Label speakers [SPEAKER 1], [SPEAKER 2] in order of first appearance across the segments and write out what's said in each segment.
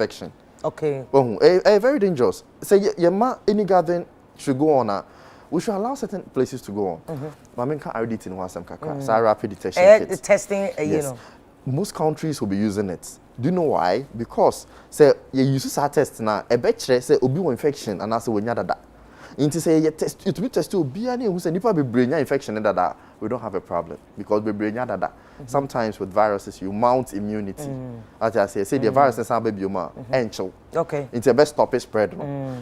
[SPEAKER 1] infection.
[SPEAKER 2] Okay.
[SPEAKER 1] Very dangerous. Say any gathering should go on. We should allow certain places to go on. But I mean, can't already in one kaka. So rapid detection kits.
[SPEAKER 2] Testing,
[SPEAKER 1] yes.
[SPEAKER 2] you know.
[SPEAKER 1] Most countries will be using it. Do you know why? Because say you use our test now. A betray say obi infection and also when you that. Into say you test it will test obi any who say nipa be brain infection and that. We don't have a problem because we brain that. Sometimes with viruses you mount immunity. As I say the virus is baby you
[SPEAKER 2] okay.
[SPEAKER 1] It's a best stop it spread.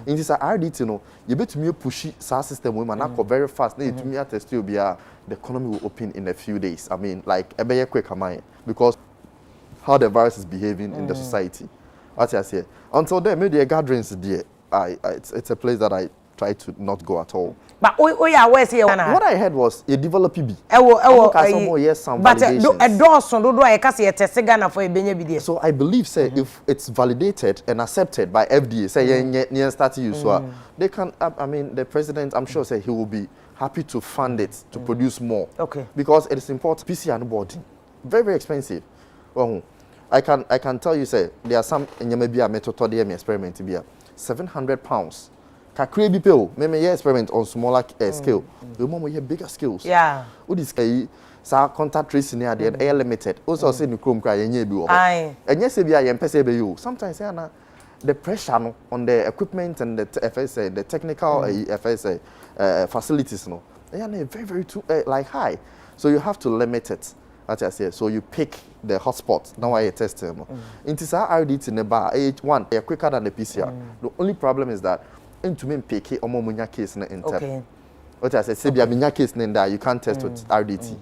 [SPEAKER 1] Into say RDT no you bet me pushy SARS system women very fast. Need to me test you be the economy will open in a few days. I mean like a very quick amount because how the virus is behaving in the society. What I say. Until then, maybe the gatherings there. It's a place that I try to not go at all.
[SPEAKER 2] But where's here?
[SPEAKER 1] What I heard was a develop PB. So I believe say if it's validated and accepted by FDA, say start to use they can. I mean, the president, I'm sure, say he will be happy to fund it to produce more.
[SPEAKER 2] Okay.
[SPEAKER 1] Because it is important. PCR boarding, very expensive. I can tell you say there are some maybe a method experiment be 700 pounds. Kakre bi pe me experiment on smaller scale. The moment we have bigger scales.
[SPEAKER 2] Yeah.
[SPEAKER 1] What is sa contact tracing near the air limited. Also say no chrome cry yenye bi wo. And yes be a pese be you. Sometimes the pressure on the equipment and the FSA, the technical FSA facilities no. They are very too like high. So you have to limit it. As I say, so you pick the hotspot. Now I test them. It is our RDT in the bar. One, they are quicker than the PCR. The only problem is that into me pick it omomunya case in the
[SPEAKER 2] okay.
[SPEAKER 1] What I say, say be a minya case in there. You can't test with RDT.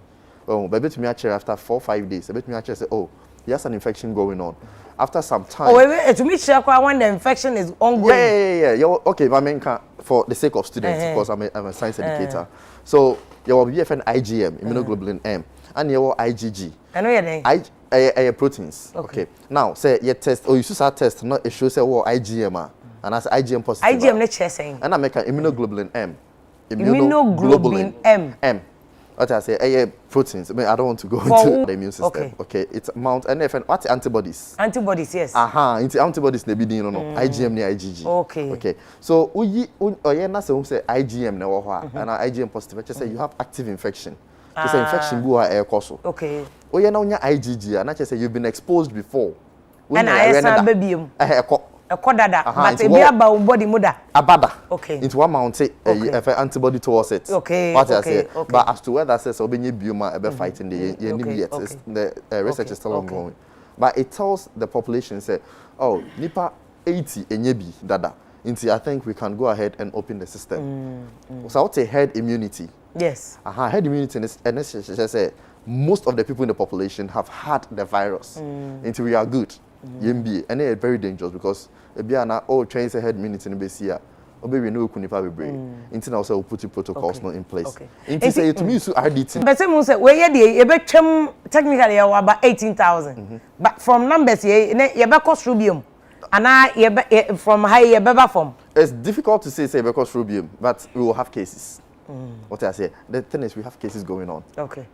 [SPEAKER 1] Oh, but bet me actually after 4 or 5 days. I bet me actually say, oh, there's an infection going on. After some time.
[SPEAKER 2] Oh, wait, to me, check when the infection is ongoing.
[SPEAKER 1] Yeah. Okay, but I mean, for the sake of students, because I'm a science educator. So you will be an IgM, immunoglobulin M. And your IgG.
[SPEAKER 2] I know your name.
[SPEAKER 1] Proteins. Okay. Now, say you test, or you should start test, not a show say what IgM and as IgM positive.
[SPEAKER 2] IgM not chasing.
[SPEAKER 1] And I make an immunoglobulin M.
[SPEAKER 2] Immunoglobulin M.
[SPEAKER 1] What I say, proteins. I mean, I don't want to go into the immune system. Okay. It's mount and what's antibodies?
[SPEAKER 2] Antibodies, yes.
[SPEAKER 1] Into antibodies they be no. IgM ni IgG. Okay. So we na say IgM na wo ho and IgM positive. Just say you have active infection. Just say infection go air coso.
[SPEAKER 2] Okay.
[SPEAKER 1] Oh yeah, now IgG, and I just say you've been exposed before.
[SPEAKER 2] And I saw baby. A kodada, but a be about body muda.
[SPEAKER 1] Abada.
[SPEAKER 2] Okay.
[SPEAKER 1] Into one mount if antibody towards it.
[SPEAKER 2] Okay.
[SPEAKER 1] What I say. But as to whether says obey bioma be fighting the research is still ongoing. But it tells the population say, oh, nipa 80 enyebi dada. Into I think we can go ahead and open the system. So I would say herd immunity.
[SPEAKER 2] Yes.
[SPEAKER 1] Herd immunity and say most of the people in the population have had the virus. Until we are good. And it's very dangerous because if you are trains a herd immunity in the we know kunipa be brain. Until also put the protocols in place. Until say to me so RDT.
[SPEAKER 2] But some say we ye the technically about 18,000. But from numbers ye be cost rubium. And from high ye be from. It's
[SPEAKER 1] difficult to say because rubium, but we will have cases. What I say, the thing is we have cases going on.
[SPEAKER 2] Okay.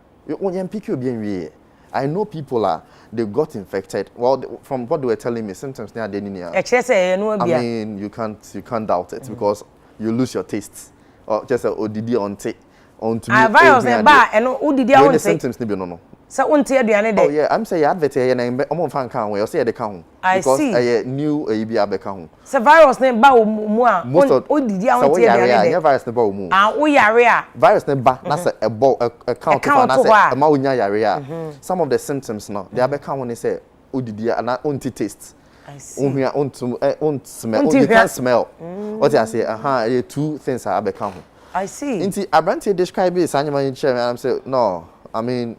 [SPEAKER 1] I know people they got infected. Well, from what they were telling me, symptoms they are there.
[SPEAKER 2] I
[SPEAKER 1] mean, you can't doubt it because you lose your taste. Or just ODD on tape.
[SPEAKER 2] Virus and bar and ODD on
[SPEAKER 1] symptoms no.
[SPEAKER 2] So
[SPEAKER 1] oh yeah, I'm saying advert here and I'm fan can we say the count.
[SPEAKER 2] I see.
[SPEAKER 1] A new ABA become.
[SPEAKER 2] So virus name ba more. Most of ODD on
[SPEAKER 1] yeah, virus name ba mu. Virus name ba na say a ball a count na say a ma unya yarea. Some of the symptoms now they become when they say ODD and onti taste.
[SPEAKER 2] I see.
[SPEAKER 1] Smell. You can't smell. What I say, two things are become.
[SPEAKER 2] I see.
[SPEAKER 1] Inti Abranti describe it and I'm saying no. I mean,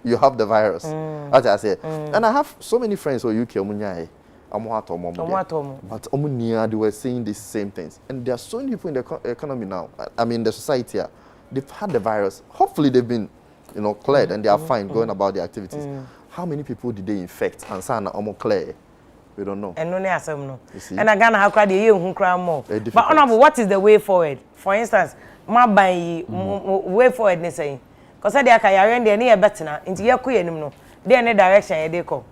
[SPEAKER 1] you have the virus. As I say, and I have so many friends who UK but they were saying these same things, and there are so many people in the economy now. I mean, the society, they've had the virus. Hopefully, they've been, cleared and they are fine going about their activities. How many people did they infect and say clear? We don't know.
[SPEAKER 2] And no. And again, how could you cry more? But honorable, what is the way forward? For instance, my way forward, they say. Because I say I can there near better now. Into your queen, no. there any direction they go.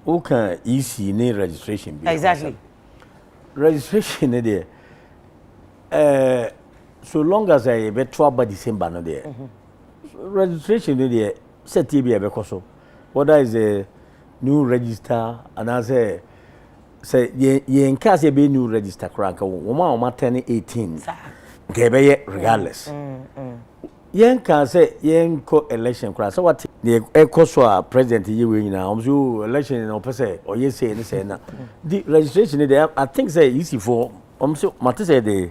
[SPEAKER 3] Who can easy any registration?
[SPEAKER 2] Exactly.
[SPEAKER 3] Registration there. So long as I be 12 by December no there. Registration there set be because so. Whether is a new register and as a say ye in case be new register crank woman turn 18. Okay, regardless. Yen can say yen co election crash. So what the eco president you win now? So election in opposite or yes say na. The registration there I think say easy for so matter say the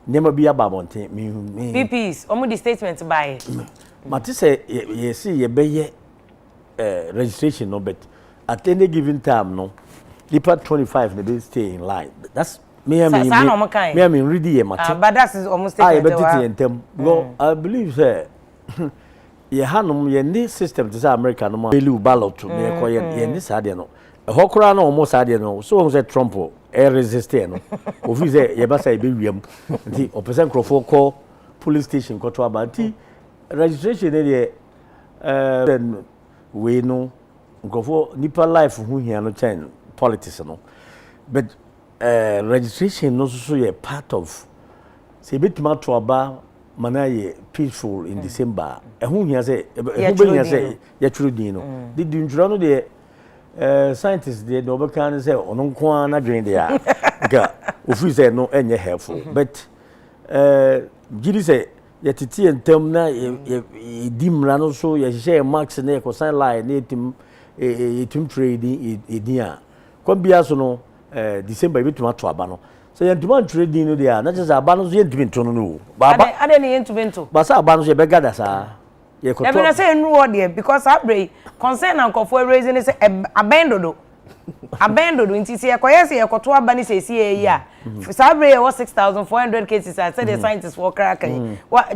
[SPEAKER 3] never be about one thing me
[SPEAKER 2] PPs the statement by
[SPEAKER 3] matter say you see you be registration no but at any given time no Depart 25 they stay in line. That's me I mean ready matter.
[SPEAKER 2] But that's almost
[SPEAKER 3] I believe say ye hanom ye ni system to say America no ma believe ballot to me ko ye ni sade no hokora no almost sade no so say Trump resist no ofi say ye ba say be wiam nti opesen crofo call police station ko to about registration dey then we no crofo nipa life hu hia no chen politics no but registration no so ye part of say betima to aba mana ye peaceful in December ehun hia say ehun hia say ye true din no the ndura no de scientists de no be kan say ono nko an adwen de a ga ofi say no enye helpful but gidi say ye titi entam na ye dimra no so ye share marks na ye ko sign line na etim trading edia kwambia so no December betima to aba no so yentuma trading no dia na just aba no so yentumi to no baba
[SPEAKER 2] ade ne yentumi to
[SPEAKER 3] ba sa aba no so be gada sa ye ko to
[SPEAKER 2] e be say nru there because abre concern and for raising say abendodo nti say ekoyese ye ko to aba ni say see a sabre was 6,400 cases I said the scientists for crack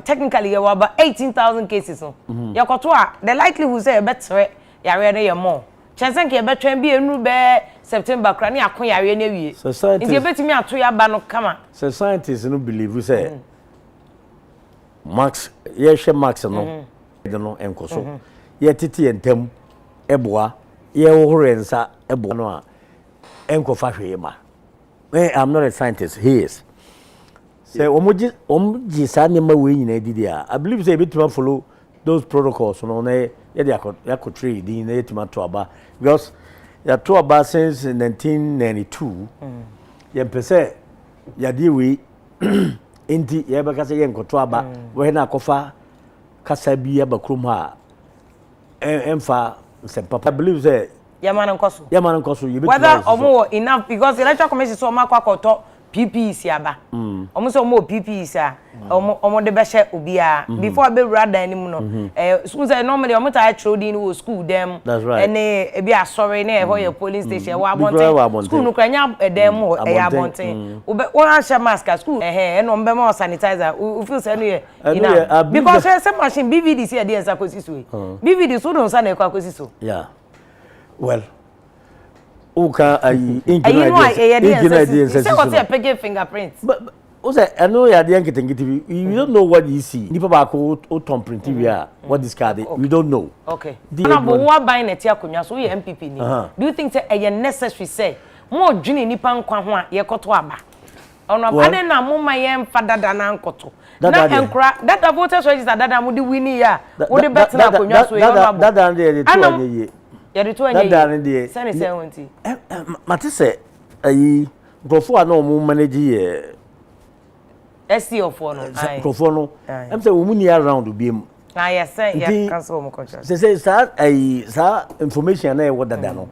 [SPEAKER 2] technically you about 18,000 cases no ye ko to the likelihood say better ya re dey more chance nke be twen bi enu be September kra ni akon yare na wie nti ebetimi ato ya ba no kama
[SPEAKER 3] so scientists no believe say max ye hwe max no no enkoso ye titi entem eboa ye wohore nsa eboa no a enkofa hwe ma I'm not a scientist he is say omoji sa ne ma we nyina didi a I believe say ebetimi follow those protocols no na ye dey trade in na yetima to aba because ya to aba since 1992 ye pese ya di we enti ye be ka say ye nkoto aba we na akofa kasa bi abakrom ha emfa papa believe say
[SPEAKER 2] yamana nkoso
[SPEAKER 3] you
[SPEAKER 2] whether omo enough because electoral commission so ma kwakoto PPs aba omo so omo PPs a omo de be hye obi a before be rather anim no school say normally omo ta trade in school dem ene e bi asori na e ho ye police station wa abonten school no kwanya dem ho e abonten wo hye mask school no mbe ma sanitizer u feel say no ye because say machine BVD see dey ensa kosi so BVD so don sa na kwakosi so
[SPEAKER 3] yeah well Uka ingredient
[SPEAKER 2] say what say pege fingerprints
[SPEAKER 3] but say I know you dey ngitengiti you don't know what you see nipa ba ko o tom print we what this card we don't know
[SPEAKER 2] okay na bo wa ban na ti akonwa so you MPP ni do you think say e necessary say mo dwene nipa nkwa ho a ye koto aba ono ade na mo ma ye mfa dada na nkoto na enkra dada voters register dada mo di wini ya wo de bet na akonwa so ye ono abo
[SPEAKER 3] dada dey to anye
[SPEAKER 2] ya de to anye
[SPEAKER 3] ye
[SPEAKER 2] say say wonti
[SPEAKER 3] mate say ayi grofo a na mo manage ye
[SPEAKER 2] SC of one
[SPEAKER 3] grofo no em say wo mu ni around bi em
[SPEAKER 2] yes say ya cancel mo contract
[SPEAKER 3] say sa information na e wo dada no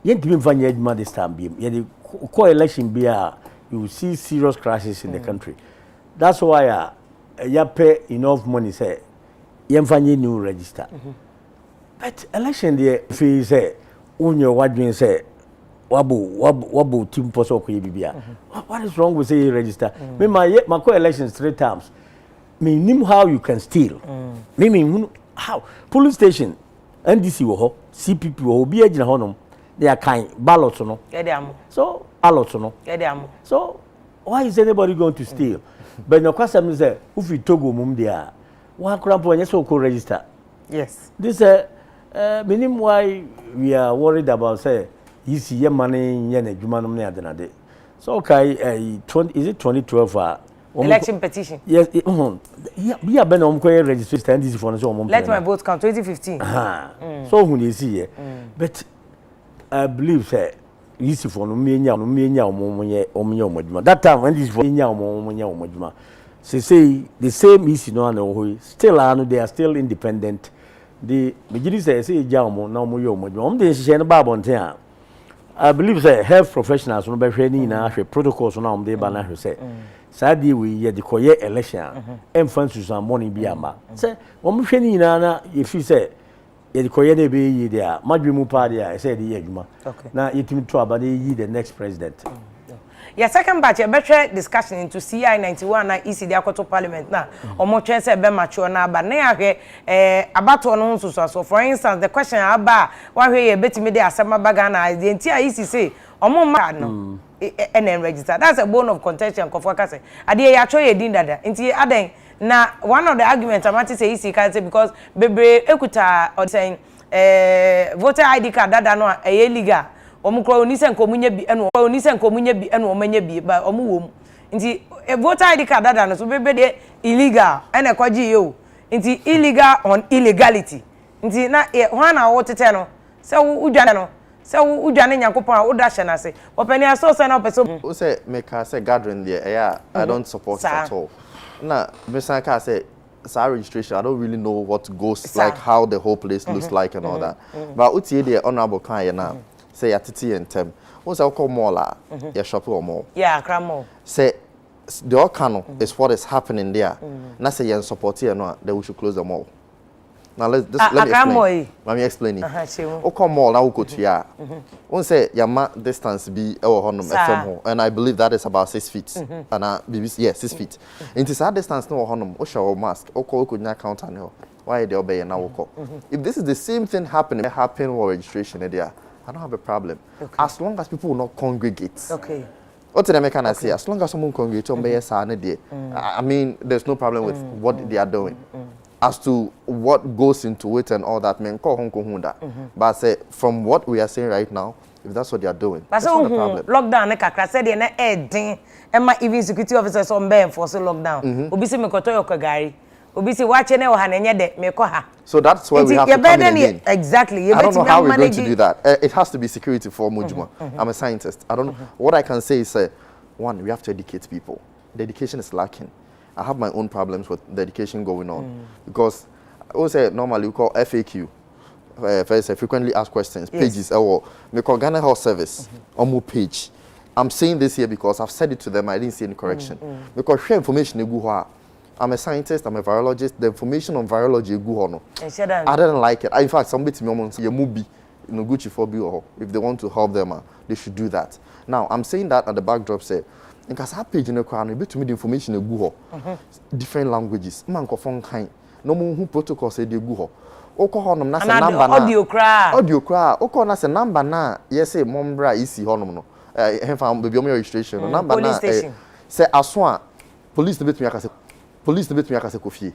[SPEAKER 3] ye ntimi mfa nya adwuma this time bi em ye the co-election bi a you will see serious crashes in the country that's why ya pay enough money say ye mfa nya new register but election there feel say unyo wadwin say wabu team poso ko bibia what is wrong with say register me my co-elections 3 times me nim how you can steal me how police station NDC wo ho CPP wo bi agina honom they are kind ballot no so ballot no so why is anybody going to steal but no kwasam say if you togo mum there wa krampo anya so ko register
[SPEAKER 2] yes
[SPEAKER 3] this Meaning why we are worried about say you see your money yen adwuma no na de. So okay, is it 2012
[SPEAKER 2] election petition?
[SPEAKER 3] Yes, we have been on registration this for so
[SPEAKER 2] let my vote count 2015.
[SPEAKER 3] So when you see here, but I believe say easy for no menya omoduma. That time when this for menya omoduma, say the same issue no and still they are still independent. The Majidi say Jamo now omoduma. They share no babo ntia. I believe say health professionals no be training na protocols no they ba na say. Sadi we ye the koye election enfan susan morning bi ama. Say wo hwe ni na if you say ye the koye na be yi there madwemu pa there say the adwuma. Na yetimi to aba yi the next president.
[SPEAKER 2] Yeah, second batch a better discussion into CI 91 na ECD akoto parliament na omo twen say be mature na aba na ahwe abato no nso so for instance the question aba wa hwe ye betimi dey asema baga na the entire ECD say omo ma no and register. That's a bone of contention for say ade ya cho ye din dada nti aden na one of the arguments amati say ECD can say because bebre ekuta or saying voter ID card dada no e legal omukro onisen komunye bi eno onisen komunye bi eno omanye bi ba omuwom nti voter ID card dada no so bebe de illegal ene kwaji yo nti illegal on illegality nti na hwana wo tete no se udwane no se udwane nyankopon a udahye na se opani aso se na opeso
[SPEAKER 1] o say make say gathering there yeah I don't support it at all na Mr. Ka say our registration I don't really know what goes like how the whole place looks like and all that but utie the honorable kan na say atiti entem o say ko mall a ya shop or mall
[SPEAKER 2] yeah kra mall
[SPEAKER 1] say the okano is what is happening there na say yen support here no that we should close the mall now let me explain it o ko mall na wo go to ya won say ya ma distance be e wo honum fm ho and I believe that is about 6 feet and BBC yeah 6 feet into that distance no honum o show mask o ko nya counter no why they obey na wo ko if this is the same thing happening for registration there I don't have a problem. As long as people will not congregate.
[SPEAKER 2] Okay.
[SPEAKER 1] What did I can I say? As long as someone congregates, I mean, there's no problem with what they are doing. As to what goes into it and all that, but I say, from what we are saying right now, if that's what they are doing,
[SPEAKER 2] that's not a problem. Lockdown, I said, even security officers on Ben for lockdown. Obisi me koto yokagari. Obisi wache ne ohanenye de mekoha.
[SPEAKER 1] So that's why we have to come in again.
[SPEAKER 2] Exactly.
[SPEAKER 1] I don't know how we're going to do that. It has to be security for Mujuma. I'm a scientist. I don't know. What I can say is, one, we have to educate people. The education is lacking. I have my own problems with the education going on. Because I would say normally we call FAQ, frequently asked questions, pages, or we call Ghana Health Service, Omu page. I'm saying this here because I've said it to them, I didn't see any correction. Because share information I'm a scientist, I'm a virologist. The information on virology I didn't like it. In fact, somebody to me say movie Gucci for or if they want to help them, they should do that. Now I'm saying that at the backdrop say because that page in the crown, a bit to me the information different languages. Man kind. No more who protocol say they go. Oko honum na se number na audio cra. Oko na se number na yes say mombra isi honum no. Hefa baby registration number na say aswa police bit me akase police bit me akase kofie.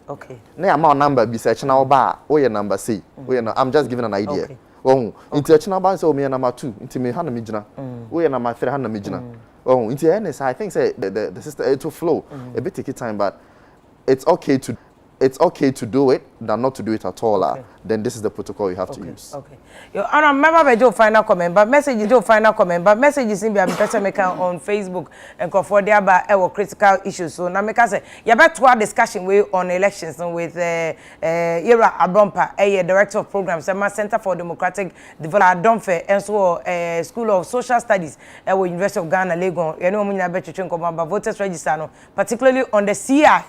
[SPEAKER 2] Okay.
[SPEAKER 1] Na amount number be search na oba o ye number say. I'm just giving an idea.
[SPEAKER 2] Okay.
[SPEAKER 1] Oh, into search number say o me number 2, into me hand me gina. O ye number 3 hand me gina. Oh, into NS I think say the system it will flow. A bit take time but it's okay to do it than not to do it at all. Okay. Then this is the protocol you have to use. Okay.
[SPEAKER 2] Your Honor, remember do final comment, but messages in be person make on Facebook and for there about critical issues. So now make us say you better to have discussion with on elections with Ira Abrompa, Director of Programs, Center for Democratic Development, Domfe, and so School of Social Studies at University of Ghana, Legon. You know, we need to check about voters register, particularly on the CI.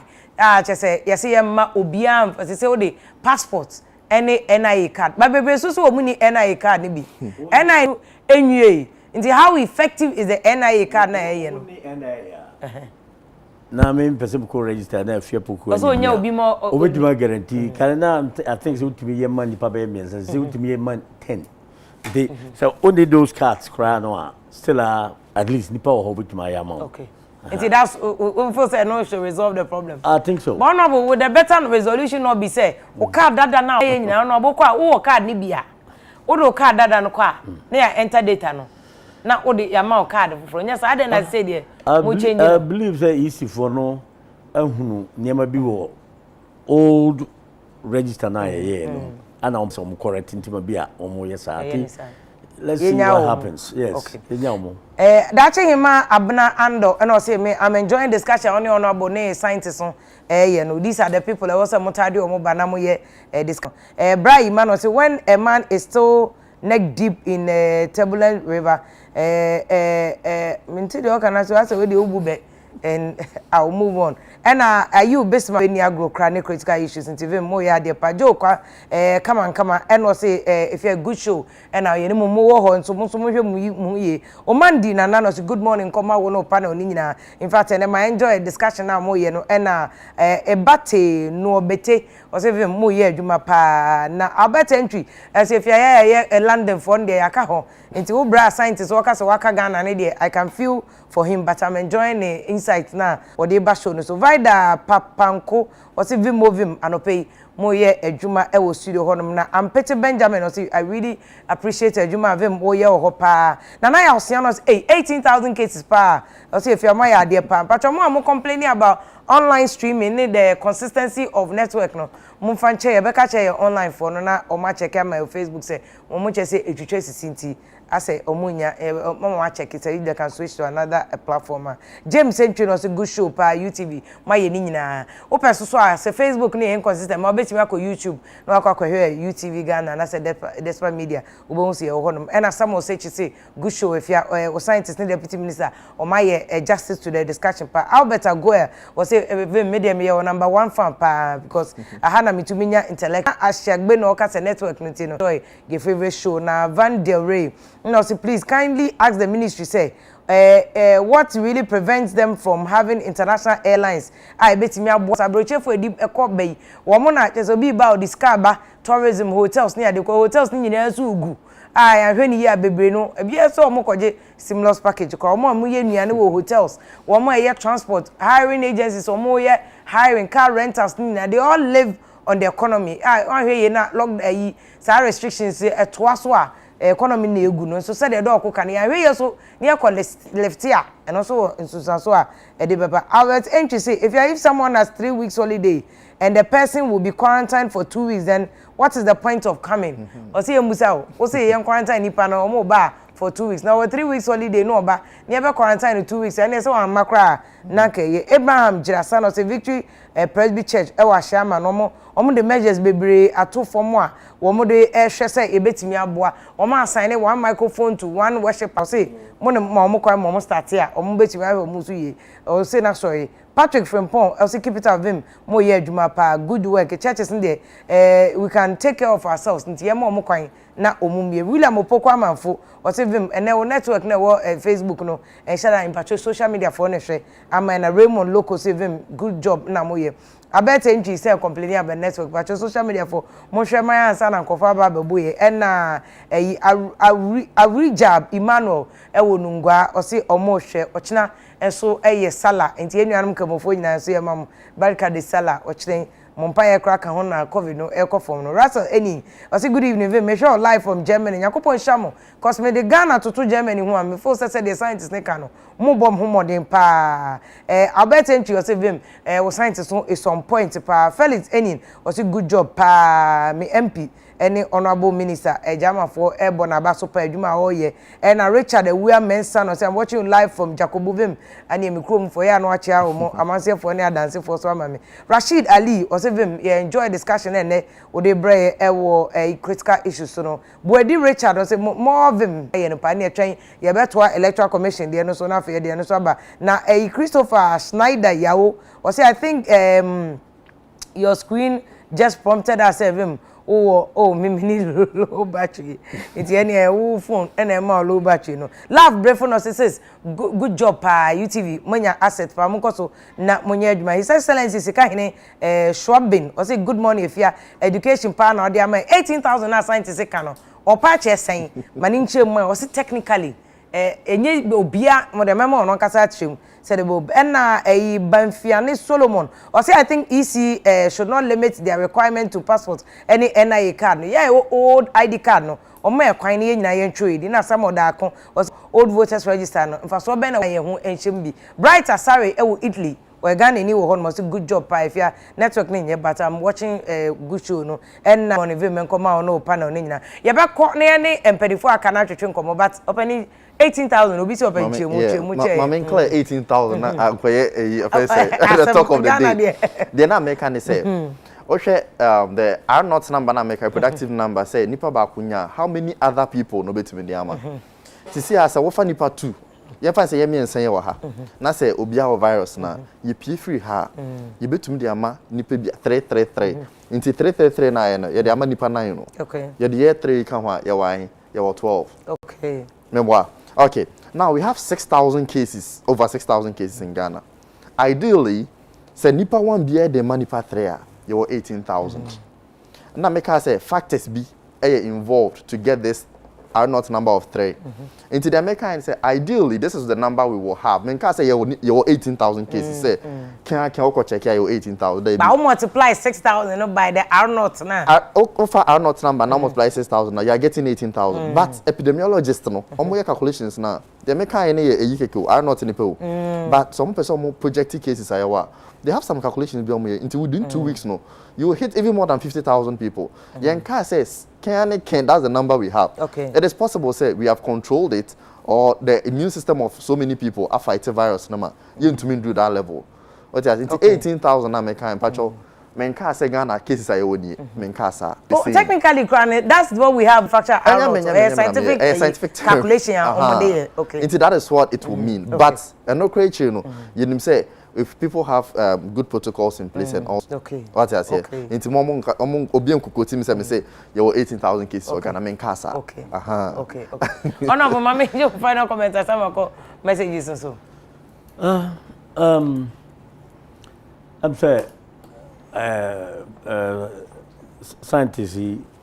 [SPEAKER 2] Just say yes, obiam as say the passports any NIA card. But baby so many NIA card be. NIA anyway. How effective is the NIA card na
[SPEAKER 3] na me person ko register na Afia Pokua.
[SPEAKER 2] So nya obi mo
[SPEAKER 3] obeduma guarantee. Can na I think so to be ye man nipa be me say to be ye man 10. So only those cards cry no still at least nipa o obeduma ya ma.
[SPEAKER 2] Okay. that's we say no should resolve the problem.
[SPEAKER 3] I think so.
[SPEAKER 2] But honorable, would the better resolution not be say o card dada now nyina no obokwa wo card ni bia wo do card dada no kwa na ya enter data no na wo de ya ma card foforo nya say na say there mo change.
[SPEAKER 3] I believe say easy for no ehunu niam bi wo old register na ye no ana om some correct ntima bi a omo yes let's see what happens. Yes. Okay.
[SPEAKER 2] That's hima abna ando and I say me I'm enjoying discussion on your honorable ne scientists on you know these are the people that was a mutadi or mobanamu ye discount. Bra man say when a man is still neck deep in a turbulent river minti de okana so asa we de obube and I'll move on. And are you best man any agro chronic critical issues in TV mo ya de pa joke come on and we say if you're a good show and now you know mo ho so mo hwe ye o man di na no say good morning come out no panel ni nyina in fact and I enjoy discussion now mo ye no and e bate no bete o say mo ye adwuma pa na abete entry as if you are London for there aka ho nti wo bra scientist waka so waka Ghana ne there I can feel for him but I'm enjoying the insight now what they ba show no so vida papanko o say vim anope mo ye adwuma e wo studio honom na ampete Benjamin o say I really appreciate adwuma vim wo ye ho pa na na ya osia no 18,000 cases pa o say if you am ya there pa patcho mo complaining about online streaming need the consistency of network no mo fan che ye be ka che online for no na o ma check my Facebook say mo che say etwetwe sisinti I say omunya mama check it say they can switch to another platform. James Century no say good show pa UTV ma ye ni nyina o person so say Facebook ni inconsistent ma betimi akọ YouTube no akọ here UTV Ghana na say Despa Media we won say ho and as some say say good show if ya o scientist ni deputy minister o ma ye justice to the discussion pa Albert Agoya was say media me your number 1 fan pa because ahana mituminya intellect ashagbe no ka say network no ti no your favorite show na Van Del Rey. No, so please kindly ask the ministry say what really prevents them from having international airlines. I bet me abo sabroche for di ekọ bay. Wo mo na cheso bi ba discover tourism hotels near the hotels ni nyina so ugu. Ahwe ni ya bebre no. Ebia so mo koje stimulus package ko mo ye nuane wo hotels. Wo mo ye transport hiring agencies wo mo ye hiring car rentals ni na they all live on the economy. Ahwe ye na lock ayi sa restrictions to so a economy na egu no so said the dog can ya we so near left here and also in so e dey baba Albert entry say if someone has 3 weeks holiday and the person will be quarantined for 2 weeks then what is the point of coming or say musa o say yan quarantine nipa na omo ba for 2 weeks now 3 weeks holiday no ba near be quarantine 2 weeks and so am makra na ke Abraham Jirasa no say Victory Presby Church e wa shama no omo the measures bebre ato form a omo de hwe say ebetimi aboa omo assign one microphone to one worshiper say mo ne mo kwa mo start here omo betimi awe omo so ye o say na sorry Patrick Frimpong also keep it of him mo ye adwuma pa good work churches in there we can take care of ourselves nti ye mo kwan na omumie William Pokua manfo o say vim ene wo network na wo Facebook no and share in patch social media for ne hwe ama na Raymond Loco say vim good job na mo ye abet entry say complaining about network but social media for mo hwe man ansa na nkofa ba baboye na Arijab Emmanuel e wo nungwa o say omo hwe ochina enso eye sala enti enuanum kamofo nyina so ye mam barka de sala ochire mompa ye kra ka ho na covid no e form no Russell eni o say good evening me show live from Germany yakopon shamo cause me de Ghana to Germany ho am me for say the scientists ne ka no mo bom ho modern pa Albert entry o say vim wo scientists no is some point pa Felix eni o say good job pa me MP any honorable minister ejama for airborne abaso pa adwuma oye na Richard Ewia Mensa no say I'm watching live from Jacobu Vim and me krom for ya no achia ho amanse for ne adanse for so amame Rashid Ali o say vim enjoy discussion and o de bre ewo critical issues so no Boadi Richard o say more vim ye no pa ne atwen ye betwa electoral commission de no so na fe de no so aba na Christopher Schneider yawo o say I think your screen just prompted us vim me need low battery. It's any phone and more low battery. No, love Brefon says good job pa UTV. Monya asset pa munkoso na monya adwuma. His Excellency Sikahine Schwabin. O say good morning if ya education pa na odi ama 18,000 na scientist kano. O pa che sen maninche mo o say technically enye obia mo de memo no kasa atchem said the bob na Banfiane Solomon or say I think EC should not limit their requirement to passport any NIA card no yeah old ID card no o me kwan ne nyina ye ntwe na some of that was old voters register no mfa so be na ye ho enhyem bi Bright Asare e wo Italy we Ghana ni wo hon must good job pa Afia network ni nye but I'm watching good show no and on event koma on no panel ni nyina ye be ko ne empedifo aka na twetwe nkomo but opening 18,000 obi si open chemu
[SPEAKER 1] Mama clear 18,000 na akoye at the talk of the day they na make an say the R not number na make a productive number say nipa ba kunya how many other people no betimi dey ama see as wo fa nipa 2 ye fa say ye miensan ye wo ha na say obi a virus na ye pie free ha ye betimi dey ama nipa bi 333 into 333 na ye no ye dey ama nipa 9 no
[SPEAKER 2] okay
[SPEAKER 1] ye dey 3 kan ho ye wan ye 12
[SPEAKER 2] okay
[SPEAKER 1] memoir. Okay, now we have 6,000 cases, over 6,000 cases in Ghana. Ideally, say nipa one beer the money pa 3 you were 18,000. Now make us say factors be involved to get this are not number of 3. Into the American and say ideally this is the number we will have. Make us say you were 18,000 cases. Say can check here you 18,000.
[SPEAKER 2] But how multiply 6,000 by the R not now?
[SPEAKER 1] Offer R not number now multiply 6,000 now you are getting 18,000. But epidemiologists no, omo calculations now. The American any R not in the pool. But some person projected cases are they have some calculations be into within 2 weeks no you will hit even more than 50,000 people. Yanka says can that's the number we have.
[SPEAKER 2] Okay.
[SPEAKER 1] It is possible say we have controlled it or the immune system of so many people are fighting virus number you to mean do that level. What is into 18,000 na make and patrol menka say Ghana cases are only menka sa
[SPEAKER 2] technically that's what we have factor scientific calculation on the okay
[SPEAKER 1] into that is what it will mean but no create you say if people have good protocols in place and all what I say into momon obi enkuko team say you 18,000 cases so Ghana menka sa
[SPEAKER 2] okay okay honorable mama your final comment as some messages so
[SPEAKER 3] I'm saying scientists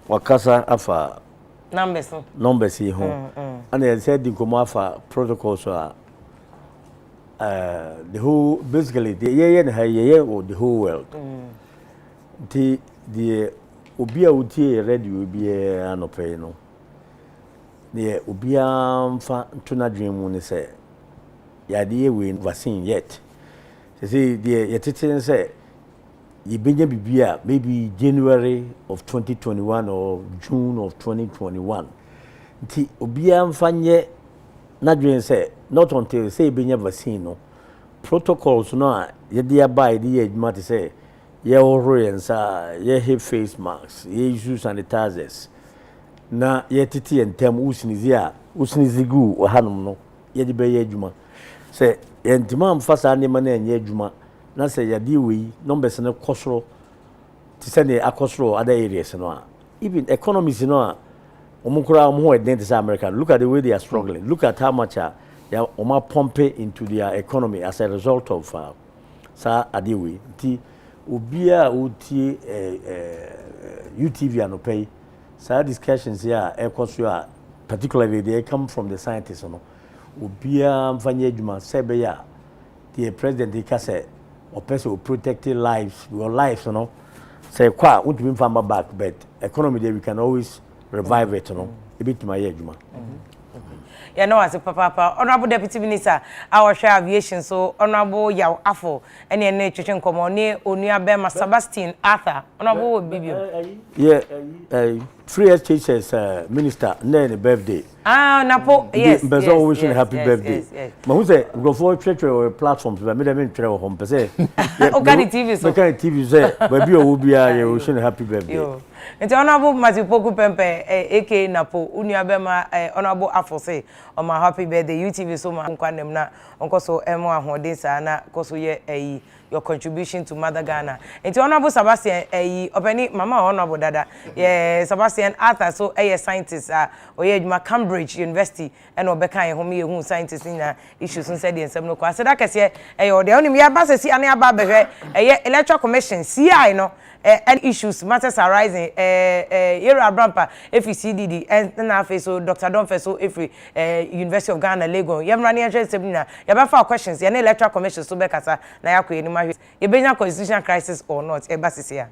[SPEAKER 3] wakasa afa numbers ho and they said the come afa protocols so the whole basically the whole world the obia utie radio bia anope no the obia mfa tuna dream mu ne say ya de we vaccine yet say the yetete say Yibenya bibia maybe January of 2021 or June of 2021. Nti obia mfanye na dwen say not until say benya vaccine no protocols no ye dey buy dey adwuma te say ye oriensa ye have face masks ye use sanitizers na ye titi entem usinizigu ohanom no ye dey be ye adwuma say entima mfasa ne ma na enye adwuma na say ya diwe numbers na kosoro to send the akosoro other areas no even economies no omukura omho identity America look at the way they are struggling look at how much they are pumping into their economy as a result of sa adiwe ti obia utie UTV anopay sa discussions here ekosoro particularly they come from the scientists no obia mfanye adwuma sebe ya the president he say or person who protected lives, your lives, you know. Say, qua, would be from back, but economy there we can always revive it, you know. A bit to my age, man.
[SPEAKER 2] Yeah, no, as a papa, honorable deputy minister, our share aviation, so honorable Yaw Afo, and your nature come on near Onia Bema Sebastian Arthur, honorable Bibi.
[SPEAKER 3] Yeah, 3 years teachers, minister, then birthday.
[SPEAKER 2] Ah, Napo, yes.
[SPEAKER 3] But always wishing happy birthday. But who say go for church or platforms, but made them travel home per se.
[SPEAKER 2] Organic TV, so
[SPEAKER 3] TV say, but you will be a wishing happy birthday.
[SPEAKER 2] It's honorable Matipoku Pempe, aka Napo, Unia Bema, honorable Afo say, on my happy birthday, UTV so much, Uncle so Emma Hodinsa, na Koso ye your contribution to Mother Ghana. It's honorable Sebastian, opening Mama honorable Dada, yeah, Sebastian. and Arthur so scientist or Cambridge University and Obeka home who scientists in issues and said in some no class. So that say the only me abasa see any about electoral commission CI no and issues matters arising era brampa if you CDD and now so Dr. Don Feso if University of Ghana Lagos you run here seminar you have for questions any electoral commission so bekasa na yakọ enima you be na constitutional crisis or not ebasisi ya.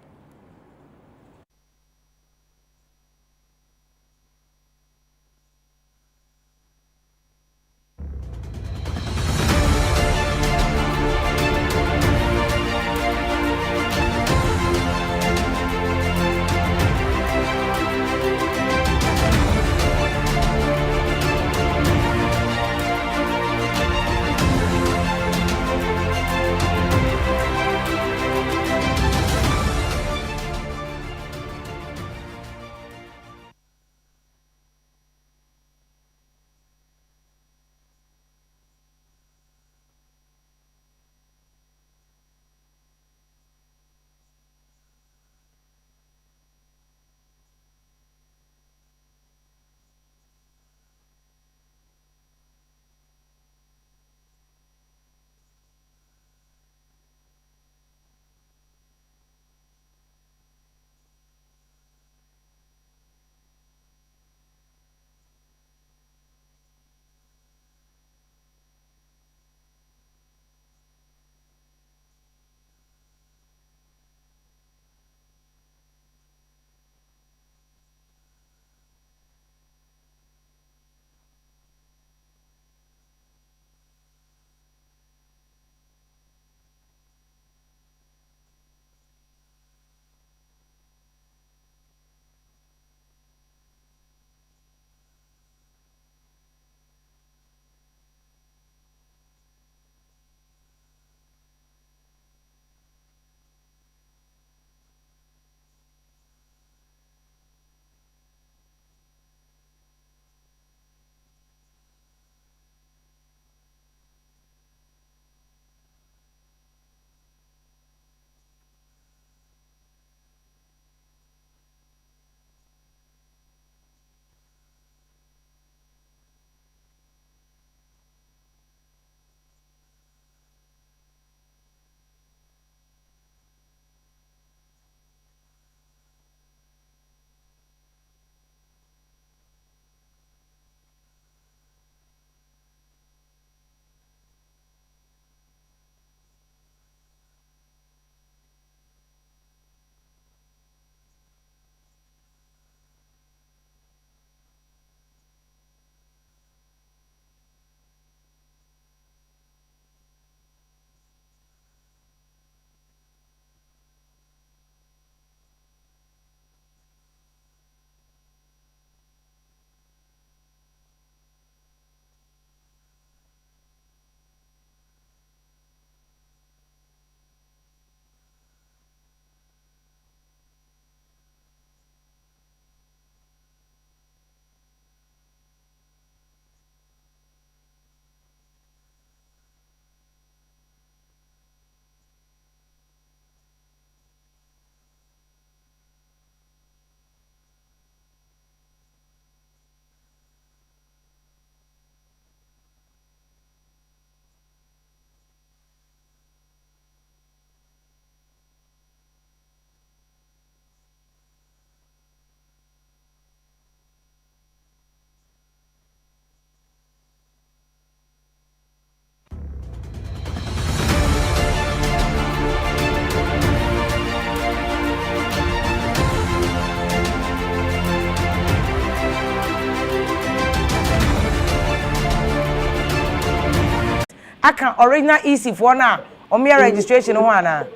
[SPEAKER 2] aka original easy for na o me registration ho ana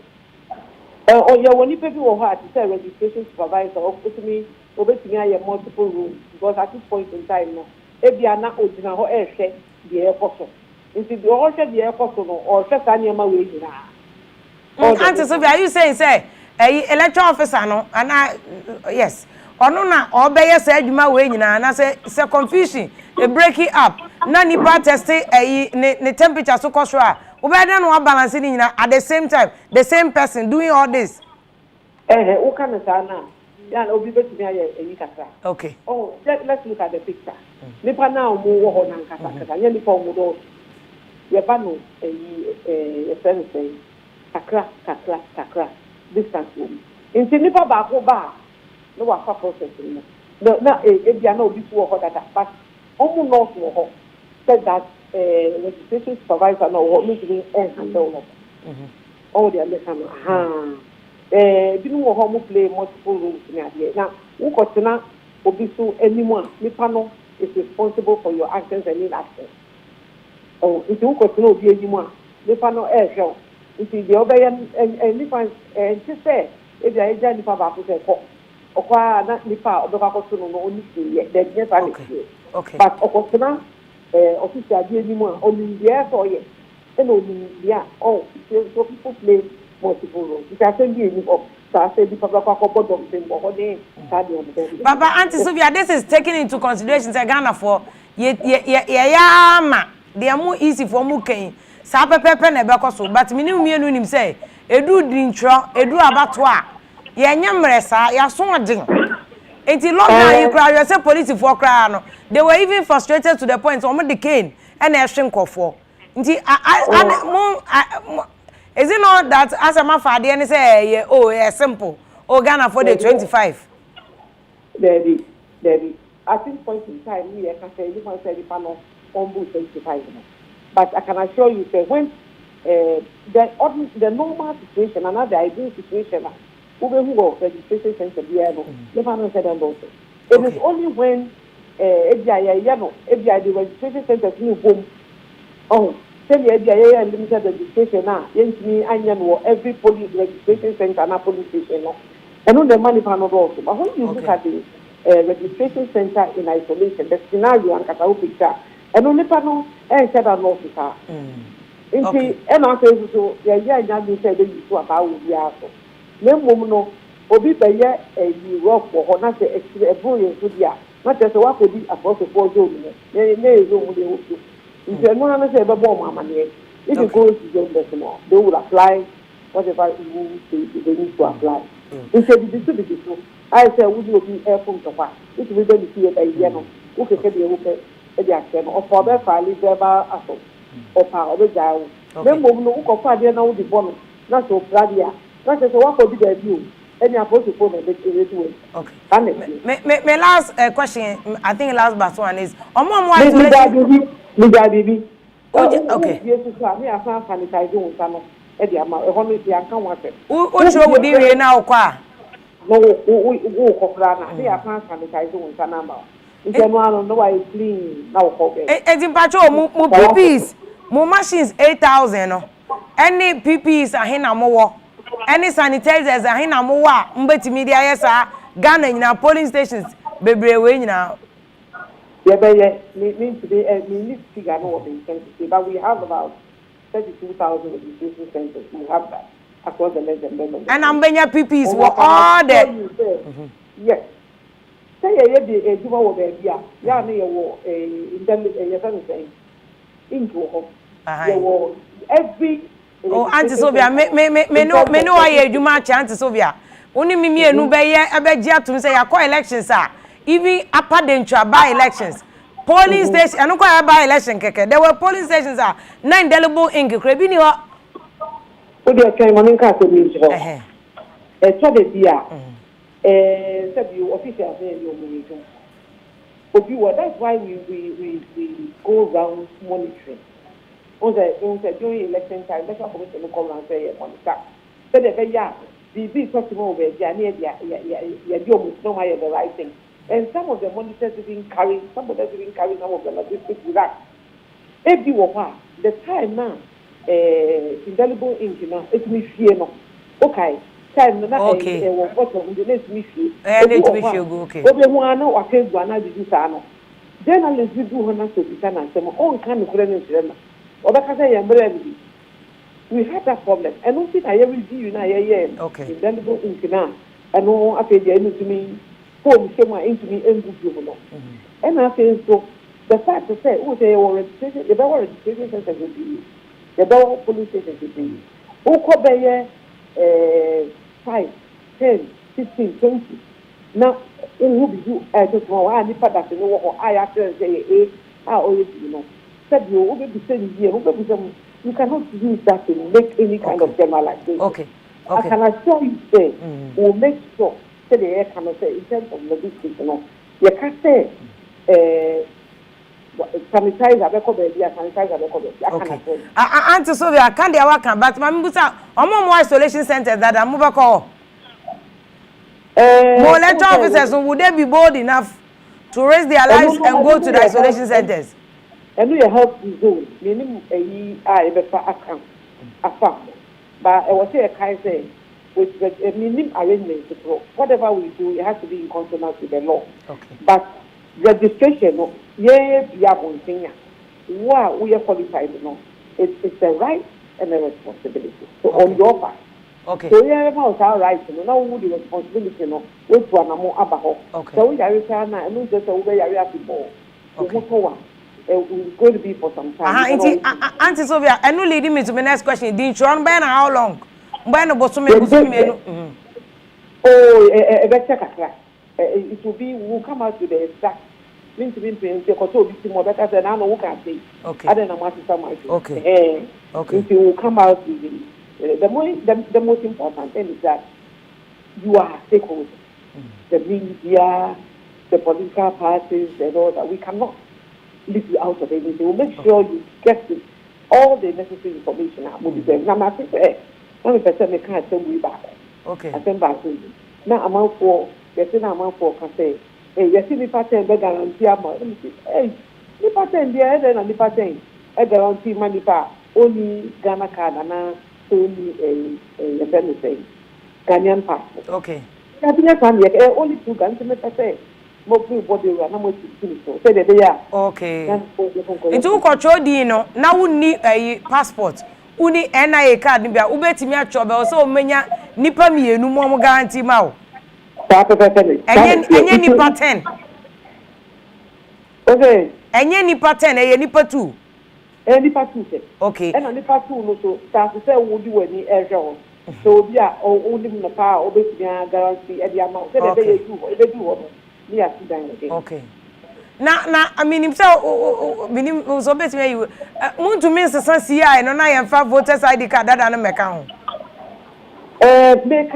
[SPEAKER 4] oh yeah, when you people will have to say registration supervisor or put me obetimi aye multiple rooms because at this point in time no e bia na odina ho e hwe de e koso nti de o hwe de e koso no o hwe sa nyama we nyina
[SPEAKER 2] Auntie Sophia, are you saying say election officer no ana yes ono na obeye say adwuma we nyina na say confusion e break it up na nipa test ne temperature so koso a obeda no balance ni nyina at the same time the same person doing all this
[SPEAKER 4] o kan sa na Yeah, obi bet me aye kakra.
[SPEAKER 2] Okay.
[SPEAKER 4] Oh, let's look at the picture. Nipa now mo wo ho nan kasa. Nya nipa mo do. Ye ba no e friend say kakra distance wo. Nti nipa ba ko ba no wa fa process ni. No na e bia na obi wo ho dada but omo no wo ho said that registration supervisor no wo me to handle no. All the lesson binu wo ho mo play multiple roles ni ade na wo kotena obi so anymore nipa no is responsible for your actions and inactions. Oh, if you kotena obi anymore nipa no hwe nti de obey nipa nti say e bia eja nipa ba ko se ko okwa na nipa obeka ko so no oni se de de fa ni
[SPEAKER 2] okay
[SPEAKER 4] but okotena official bi anymore oni there for ye and oni there oh so people play multiple roles. Papa,
[SPEAKER 2] Auntie Sophia, this is taken into consideration. Ghana for they are more easy for muking. Sapa pepe ne bekoso, but minimum him say, Edu dintro, Edu abattoir. Ye nyamresa, ya soading. Ain't it long now you cry, you say police for crying. They were even frustrated to the point of the cane and a shrink of four. Is it not that as a man for the end say simple? Oh, Ghana for the 25.
[SPEAKER 4] Daddy. At this point in time, we can say you can say the panel on 25. But I can assure you that when the normal situation, another ideal situation, who go registration center, the panel said also. It is only when the registration center new boom. Oh. Limited registration now. Every police registration center and police station. And on the money panel also. But when you look at the registration center in isolation, the scenario and Katao picture, and on the panel, and said an officer. And I say so, you said you saw about the asshole. No woman, Obi Bayer, you rock for not a brilliant to the not just what would be across the 4 zones. If you know say if you go to the decimal, they will apply whatever rules they need to apply. Instead, this will be true. I say, would you be airful to pass? It will be see it a yellow, who can get the action or for their file, verbal assault or power of the jail. Then, woman who can find their now the bonus, not so bloody. Not as a walk of the view. Any approach to phone and okay.
[SPEAKER 2] My last question, I think last but one is
[SPEAKER 4] baby.
[SPEAKER 2] Okay.
[SPEAKER 4] Yes, me I can't sanitize on some. Eddie, I'm I can't watch it.
[SPEAKER 2] Who show would you now?
[SPEAKER 4] No, me I can't sanitize on some number. If you want to know why it's clean now,
[SPEAKER 2] it's in patrol, PPs, more machines 8,000. Any PPs are here more. Any sanitizers are here more. Mbeti media, yes, Ghana in our polling stations, baby, way now.
[SPEAKER 4] Mean today, we need to figure out what they can say, but we have about 32,000 registration centers. We have that across the nation.
[SPEAKER 2] And I'm being PPs were all there.
[SPEAKER 4] Yes. Say a Juma over there, yeah, near war, into every.
[SPEAKER 2] Oh, Auntie Sophia, me know I do much, Auntie Sophia. Only me and Nubaya, I bet you to say, I call elections, sir. Even upper than by elections. Polling station, I don't call by election. There were polling stations, 9 indelible ink. Crabini,
[SPEAKER 4] what they came on in Castle Music. A tragedy, said you officials in your movie. That's why we go around monitoring. During election time, that's what we come and say, monitor. So the big customer over there, you're almost no the right thing. And some of the monitors even carry, some of them even carry some of the logistics with that. If you were the time now, indelible ink, it's me fear no. Okay. Time now, okay. What of the next me fear. Okay. One or case one, I did this. Journalists do honor to be done and some own kind of friends. Or because I am ready. We had that problem. And don't think I ever see you now,
[SPEAKER 2] okay.
[SPEAKER 4] Indelible ink now. And no, I paid the end to me. Phone came into me and good. And I say so. The fact to say, oh, they were registration, the Bauer registration center will be the Bauer police station will be. Who could be 5, 10, 15, 20. na who be you just one nipa that no wo I after say always said you will be saying here you cannot use that to make any kind of generalization.
[SPEAKER 2] Okay.
[SPEAKER 4] I can assure you say we'll make sure say the air cannot say in terms of logistics you can say sanitizer beko baby sanitizer beko baby
[SPEAKER 2] okay Auntie Sylvia can dey work but mama busa omo isolation center that am beko more elected officers would they be bold enough to raise their lives and go to the isolation centers
[SPEAKER 4] and we help zone meaning ebefa account afa but I was say a kind say with a minimum arrangement whatever we do it has to be in consonance with the law but registration yeah wow we are qualified it's a right and a responsibility so on your part so yeah about our rights now we the responsibility we to anamo abaho so we are return na no just we are people it's going to be for some time
[SPEAKER 2] Auntie Sylvia and no leading me to my next question the insurance ban how long ban bosume
[SPEAKER 4] it will be we'll come out with the exact mean to be paying the control be more better than I know who can say I don't know what to say
[SPEAKER 2] okay
[SPEAKER 4] if you will come out with the most important thing is that you are stakeholders the media the political parties and all that we cannot leave you out of anything we'll make sure you get all the necessary information out will be there now I think one person can't send we back
[SPEAKER 2] okay
[SPEAKER 4] I send back now amount for can say yes ni pattern be guarantee am ni pattern there then ni pattern guarantee money pa only Ghana card na only Ghanaian passport
[SPEAKER 2] okay
[SPEAKER 4] Ghanaian passport only two Ghanaian say mo free body na mo ti so say dey ya
[SPEAKER 2] okay into control di no na wo ni passport uni NIA card bia wo betimi achobe o so menya nipa mienu mo guarantee ma o enye nipa 10
[SPEAKER 4] okay
[SPEAKER 2] enye nipa 10 enye nipa 2
[SPEAKER 4] nipa 2
[SPEAKER 2] okay
[SPEAKER 4] and nipa 2 no so that say wo di wani ehwe so bia o nim na pa o betimi guarantee e dia ma say dey you e be do ho ni accident again
[SPEAKER 2] okay na I mean him say minim so betimi you muntu min sesa CI no na ye fa voters ID card dada no meka ho
[SPEAKER 4] make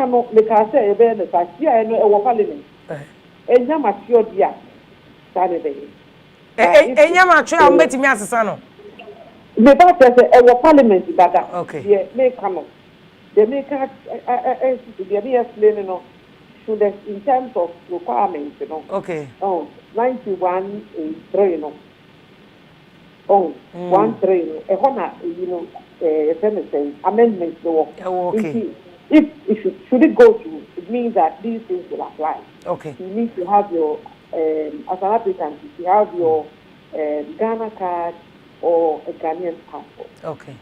[SPEAKER 4] say e be na CI no e wo parliament enya matio dia sane be
[SPEAKER 2] enya matio am betimi asesa no
[SPEAKER 4] me ba say e wo parliament dada
[SPEAKER 2] okay
[SPEAKER 4] yeah make the make the explain no should in terms of requirements
[SPEAKER 2] okay
[SPEAKER 4] 91.3 no 1.3 e hona amendments no
[SPEAKER 2] okay
[SPEAKER 4] if should it go through it means that these things will apply
[SPEAKER 2] okay
[SPEAKER 4] you need to have your as an applicant you have your Ghana card or a Ghanaian passport
[SPEAKER 2] okay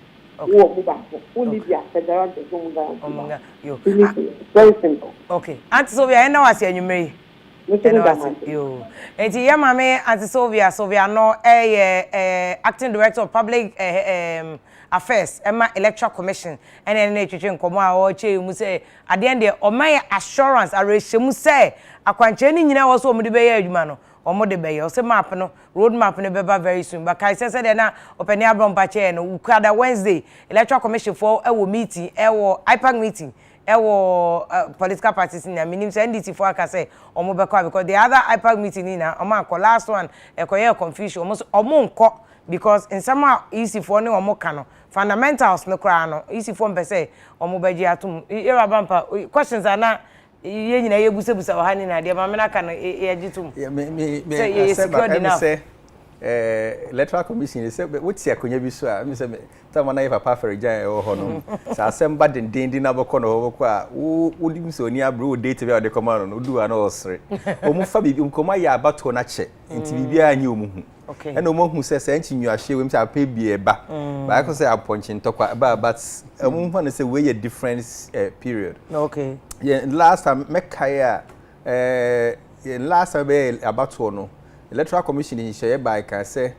[SPEAKER 4] only be federal
[SPEAKER 2] very simple okay Auntie Sylvia na wase anyumere yo enti ya mame Auntie Sylvia no acting director of public affairs Emma Electoral Commission and na twetwe nkomo a o che mu say ade ende o man assurance arehemu say akwanche ni nyina wo so o mu de be ya adwuma no omo de be ya o say map no road map no beba very soon but kai say de na openi abrompa che no ukada Wednesday Electoral Commission for ewo meeting ewo IPAC meeting ewo political parties na minim say NDC for aka say omo be kwa because the other IPAC meeting na omo akọ last one ekoye confusion omo nko because in some easy for no omo kano fundamentals no kra no easy for mpese omo beji atum era bampa questions are na ye nyina ye busebusa wa hani na de ma mena kan ye gitum
[SPEAKER 5] me say electoral commission say what's akonya bi so a me say tama na ye papa ferja e ho no sa asemba dendin na boko no boko a wo dim so ni abro wo date be o de command no du ana osre o mu fa bibi nkoma ya abato na che nti bibia anyi o mu hu
[SPEAKER 2] okay
[SPEAKER 5] and no who says anchi ahye we mta pay bi eba but I can say aponchi ntokwa but one say we a different period
[SPEAKER 2] okay
[SPEAKER 5] yeah last time mekaya last time about no electoral commission in share by can say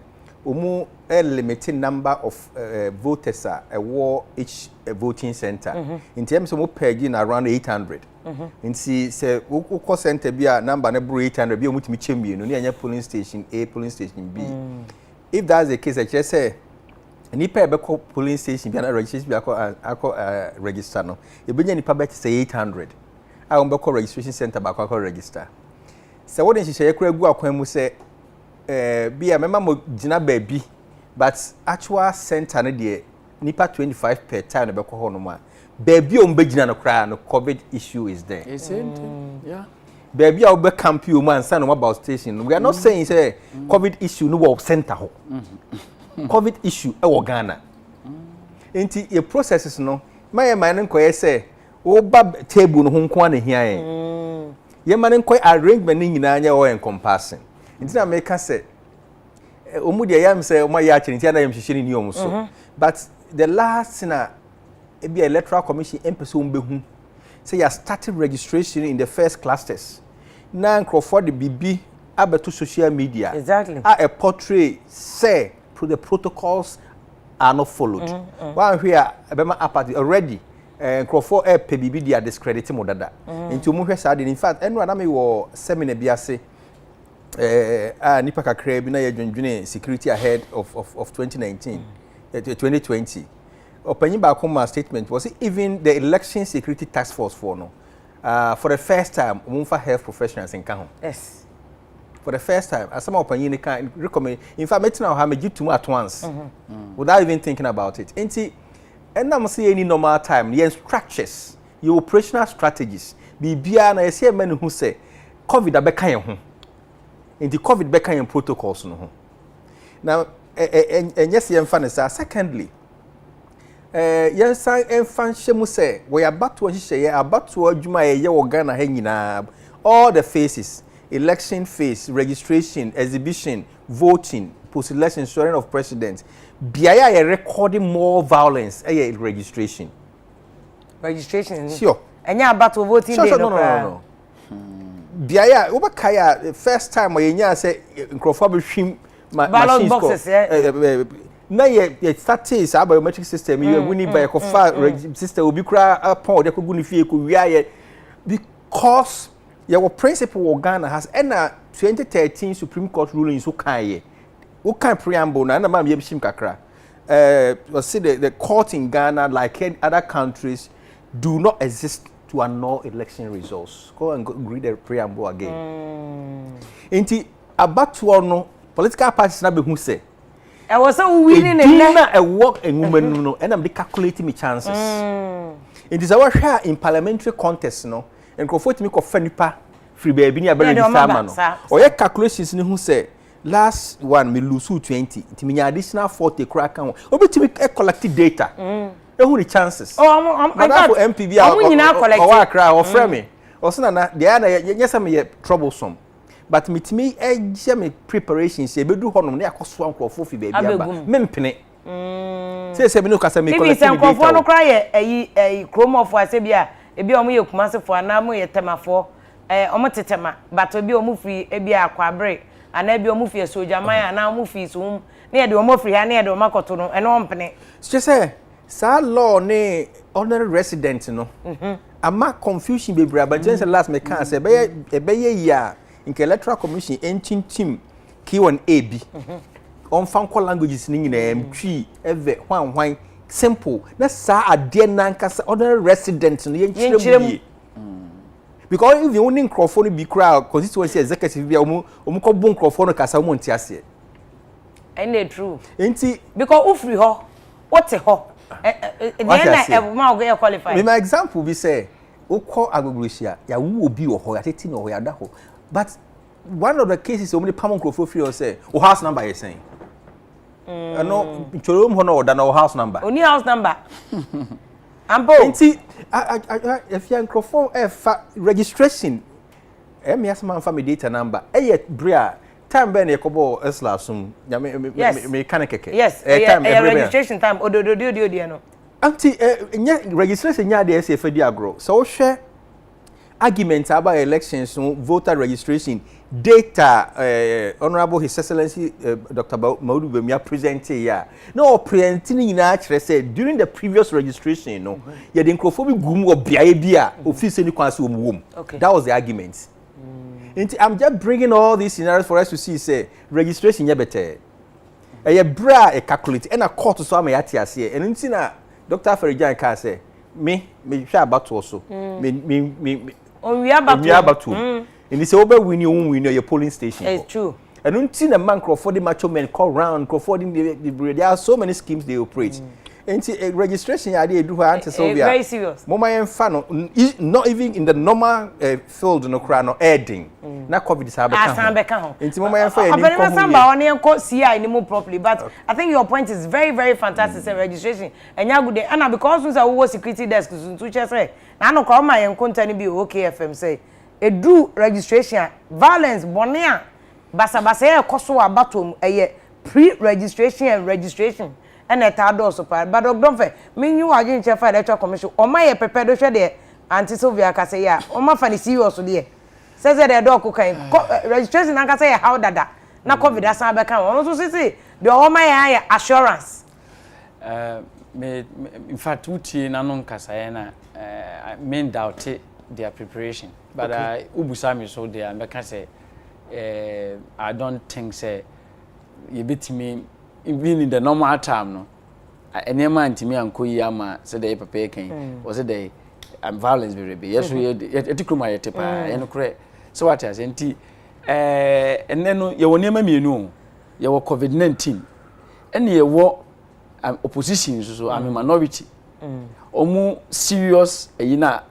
[SPEAKER 5] omu limited number of voters a each voting center. In terms of pegging around 800. And see, say, uko center be a number never 800 be omu chimbi no near polling station A, polling station B. If that's the case, I just say, nipa ebeko polling station be na registration be ako register no. Ebenya nipa bet say 800. I umbeko registration center ba ako register. So what is she kura gu akwan mu say be a member mo gina baby, but actual center no de nipa 25 per time ebeko ho no ma. Baby o mbe gina no kra no COVID issue is there.
[SPEAKER 3] Yeah.
[SPEAKER 5] Baby a be camp you man say no about station. We are not saying say COVID issue no wo center ho. COVID issue e wo Ghana. Enti e processes no my man nko say o ba table no ho nko na hia yen. Ye man nko arrangement ni nyina anya wo encompassing. Enti na make say omu de yam say o ma ya chiri enti na yam hihiri ni omu so. But the last na e be electoral commission empese o mbehu say you started registration in the first clusters. Na Crawford the BB abeto social media.
[SPEAKER 2] Exactly.
[SPEAKER 5] A portray say the protocols are not followed. One here abema apart already Crawford pe BB they are discrediting modada. Into mu hwe sad in fact enwa na me wo seminar bia say nipa kakra bi na ye dwendwene security ahead of 2019 2020. Opening back home statement was even the election security task force for no for the first time umfa health professionals in Kahon.
[SPEAKER 2] Yes.
[SPEAKER 5] For the first time, as some opinion can recommend. In fact, meeting now have me to at once without even thinking about it. And I'm saying any normal time, the structures, your operational strategies, be beyond I see men who say COVID abeka home. Into COVID beka protocols no. Now, and yes, you fan secondly. Yes, I fan say we are about to share about to adwuma ye Ghana hanging all the phases. Election phase, registration, exhibition, voting, post-election swearing of president. Biaya are recording more violence. Registration.
[SPEAKER 2] Registration.
[SPEAKER 5] Sure.
[SPEAKER 2] And you about to voting.
[SPEAKER 5] Sure, no. Biaya, Ubakaya, first time when you say Crawford
[SPEAKER 2] ballot boxes.
[SPEAKER 5] Na ye started biometric system. You winning by a cofa system. Ubikra upon the Kugunifi Kuya because. Your principle of Ghana has a 2013 Supreme Court ruling so kai. What kind preamble na ma yebshim kakra. See the court in Ghana like in other countries do not exist to annul election results. Go and read the preamble again. Inti abatu no political parties na be hu say.
[SPEAKER 2] I was so winning
[SPEAKER 5] a work and woman no and I'm calculating my chances. It is our share in parliamentary contest no. And Crawford me kofa nipa free baby ni abere register man no oye calculations ni hu say last one me lose 20 it mean additional 40 crack kan obetimi collect data hu the chances I got MPB o cry o frame me o say na there na yes am ye troublesome but me eje me preparations e bedu honom na yakoso Crawford free baby aba mempene say me no kasa me collect data
[SPEAKER 2] Crawford no cry e chrome of asebia ebi omo ye kumasefo ana mo ye temafo omo tetema but obi omo free ebi akwabre ana ebi omo free sojaman ana omo free so na ye de omo free ha na ye de omo akoto no eno ompene
[SPEAKER 5] say sa law ne ordinary resident no ama confusion be bra but just last me can say be ye ya in electoral commission team key on AB on fan languages ni nyina mtwi eve hwan simple na sa ade nankasa ordinary resident no yenchirem because if you only Crawford be crowd constituency executive be omu ko bon Crawford no kasa omu ntiase
[SPEAKER 2] and true
[SPEAKER 5] enti
[SPEAKER 2] because who free ho what ho then ma go qualify
[SPEAKER 5] my example be say ukọ agogresia ya wu obi wo ho ya teti no ho ya da ho but one of the cases omu pam Crawford free say o house number is saying no chorom ho no da na house number
[SPEAKER 2] oni house number ambo
[SPEAKER 5] enti if you Crawford registration me asma fa me data number bria time ben e kobo esla sum ya me kanekeke
[SPEAKER 2] yes time registration time odododio no
[SPEAKER 5] anti registration nya dey say fedi agro so hwe argument about elections voter registration data Honorable His Excellency Dr. Maudu Bemia presented here. No, presenting in actually said during the previous registration, you know, you had incrophobic gum or biabia officially womb.
[SPEAKER 2] Okay.
[SPEAKER 5] That was the argument. I'm just bringing all these scenarios for us to see. Say registration, yeah, better. A bra a calculate and a court to some atias here. And in Dr. Ferijan can say, me share about also. Me.
[SPEAKER 2] Oh, we are about to.
[SPEAKER 5] And it's over when you your polling station.
[SPEAKER 2] It's true.
[SPEAKER 5] And until a man Crawford macho men call round Crawford there are so many schemes they operate. And registration idea do her answer so
[SPEAKER 2] very serious.
[SPEAKER 5] Mama and fan not even in the normal field no crown or adding. Na COVID is happening. Into Mama and fan.
[SPEAKER 2] Properly, but I think your point is very, very fantastic. Registration and you good and because we are security desk to say I know call my and content be okay FM say a do registration violence bonia basa koso abatom pre-registration and registration and a third also part but don't fair mean you are in chef electoral commission or my prepared to share there anti Sylvia can say yeah or my funny serious there says that the dog cocaine registration I can say how that na COVID that's not back on also say the all my assurance
[SPEAKER 6] in fact uti na non kasayena main doubt their preparation but ubusami so there make say I don't think say you beat me even in the normal time no any man to me anko yama say the papa can was it the violence very be yes we etikuma yetepa eno kure so what as enti and then you won nema mienu you were COVID-19 and you were opposition so I'm a minority omu serious yina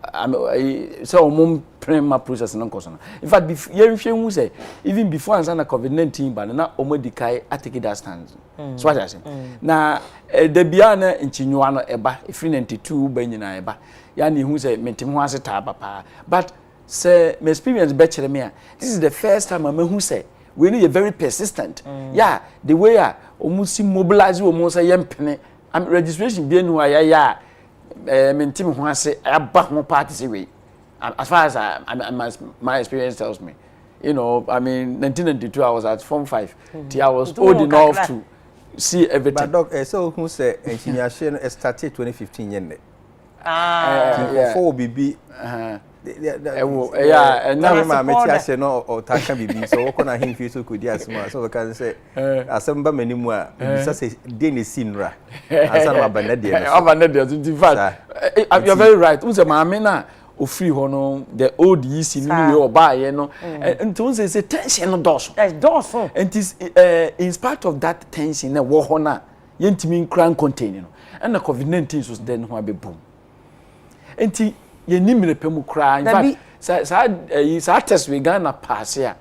[SPEAKER 6] say omu prema process no koso. In fact you say even before answer COVID-19 ban na omu dikai atake that stand so what I say na the bia na nchinywa no eba ifri 92 ba nyina eba ya na hu say mentem ho aseta papa but say my experience be chere me this is the first time I hu say we need a very persistent yeah the way omu si mobilize omu say yempene registration bi enu ya mentem ho ase aba ho party way as far as my experience tells me you know I mean 1992 I was at form 5 I was old enough to see everything
[SPEAKER 5] but doc so who say engineer started 2015 yende for BB
[SPEAKER 6] yeah and
[SPEAKER 5] now my metia no or taka BB so what can him feel so could yes so we can say asamba manimu a bisa say dey ne sinra asa na abanade
[SPEAKER 6] in fact you're very right who say maame na ofri ho no the old yisi ni we oba ye no until say tension no doso
[SPEAKER 2] that's doso
[SPEAKER 6] and is in spite of that tension na wo ho na yentimi nkran contain no and the COVID-19 so then ho abebum enti ye nimire pemu kra in fact sa test we Ghana pass here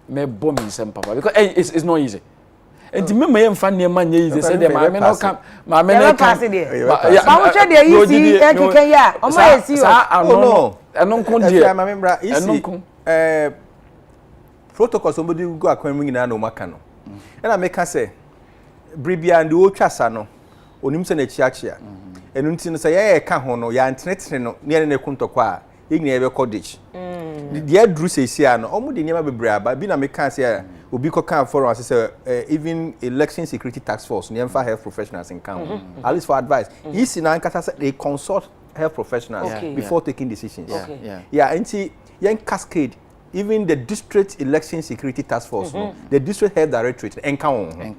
[SPEAKER 6] me bomb in papa because it's not easy enti me may mfa ne ma nye easy say dem ma me no come ma me no pass there
[SPEAKER 2] ba wo che there easy ekeke ya o ma esi o
[SPEAKER 5] no
[SPEAKER 6] enon kon there
[SPEAKER 5] ma membra easy protocol somebody go akwan mu nyina na o maka no na make say bribia and o twasa no onim se na chiachia enu ntino say ye ka ho no ya ntretre no ne ne kuntokwa yegina ebe cottage the dru sesia no omo de niam bebre aba bi na me kan say obi ko kan for us say even election security task force ne emfa health professionals in count at least for advice is na nkata say they consult health professionals before taking decisions yeah enti yen cascade even the district election security task force the district health directorate enka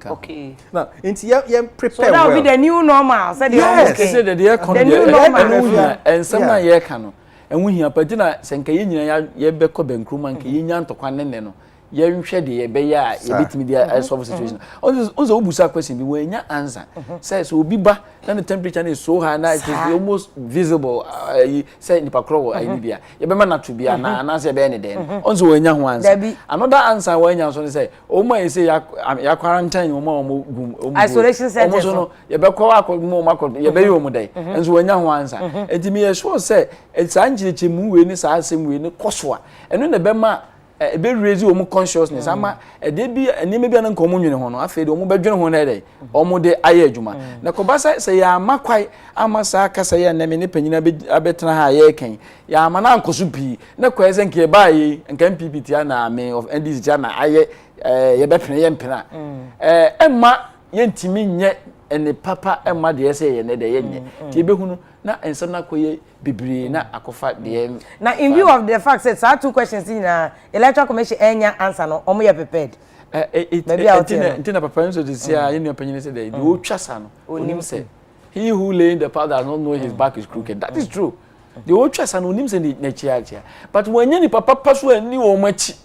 [SPEAKER 2] okay
[SPEAKER 5] now enti yen prepare
[SPEAKER 2] so that will be the new normal say
[SPEAKER 6] the new normal and some na ye ka no enwu hia patina senka ye nyina ye be ko bankruma nka ye nya ntokwa nene no ye nhwe de ye be ya ye bitimi de solve situation onzo obusa question bi we nya answer say so obi ba na the temperature is so high now it is almost visible say ni pakro I ni bia ye be ma na to bia na say be ne den onzo we nya ho answer another answer we nya so say o ma say ya quarantine o ma
[SPEAKER 2] isolation center
[SPEAKER 6] so no ye be ko akomo makọ ye be yo mu dai onzo we nya ho answer enti me sure say it's anjiche mu we ni sa asem we ni kosoa eno na be ma be raise omo consciousness ama de bi enime bi an nkomo nwene ho no afi de omo be dwene ho na dey omo de aye adwuma na ko ba say ya makwai ama sa kasa ye na me ne panyina abetena ha ye kan ya ama na nkoso bi na ko eze nke ba yi nka PPT na me of NDC na aye ye be pene ye mpena emma ye ntimi nye ene papa emma de say ye ne de ye nye ti be hunu na ensem na koye bibiri na akofa de
[SPEAKER 2] na in view of the fact that so two questions in electoral commission enya answer no omo ye prepared
[SPEAKER 6] Intina papa so this year you opinion say the o twasa no onim say he who lay the path does not know his back is crooked. That is true. The o twasa no onim say na chia but when you papa paso ani o machi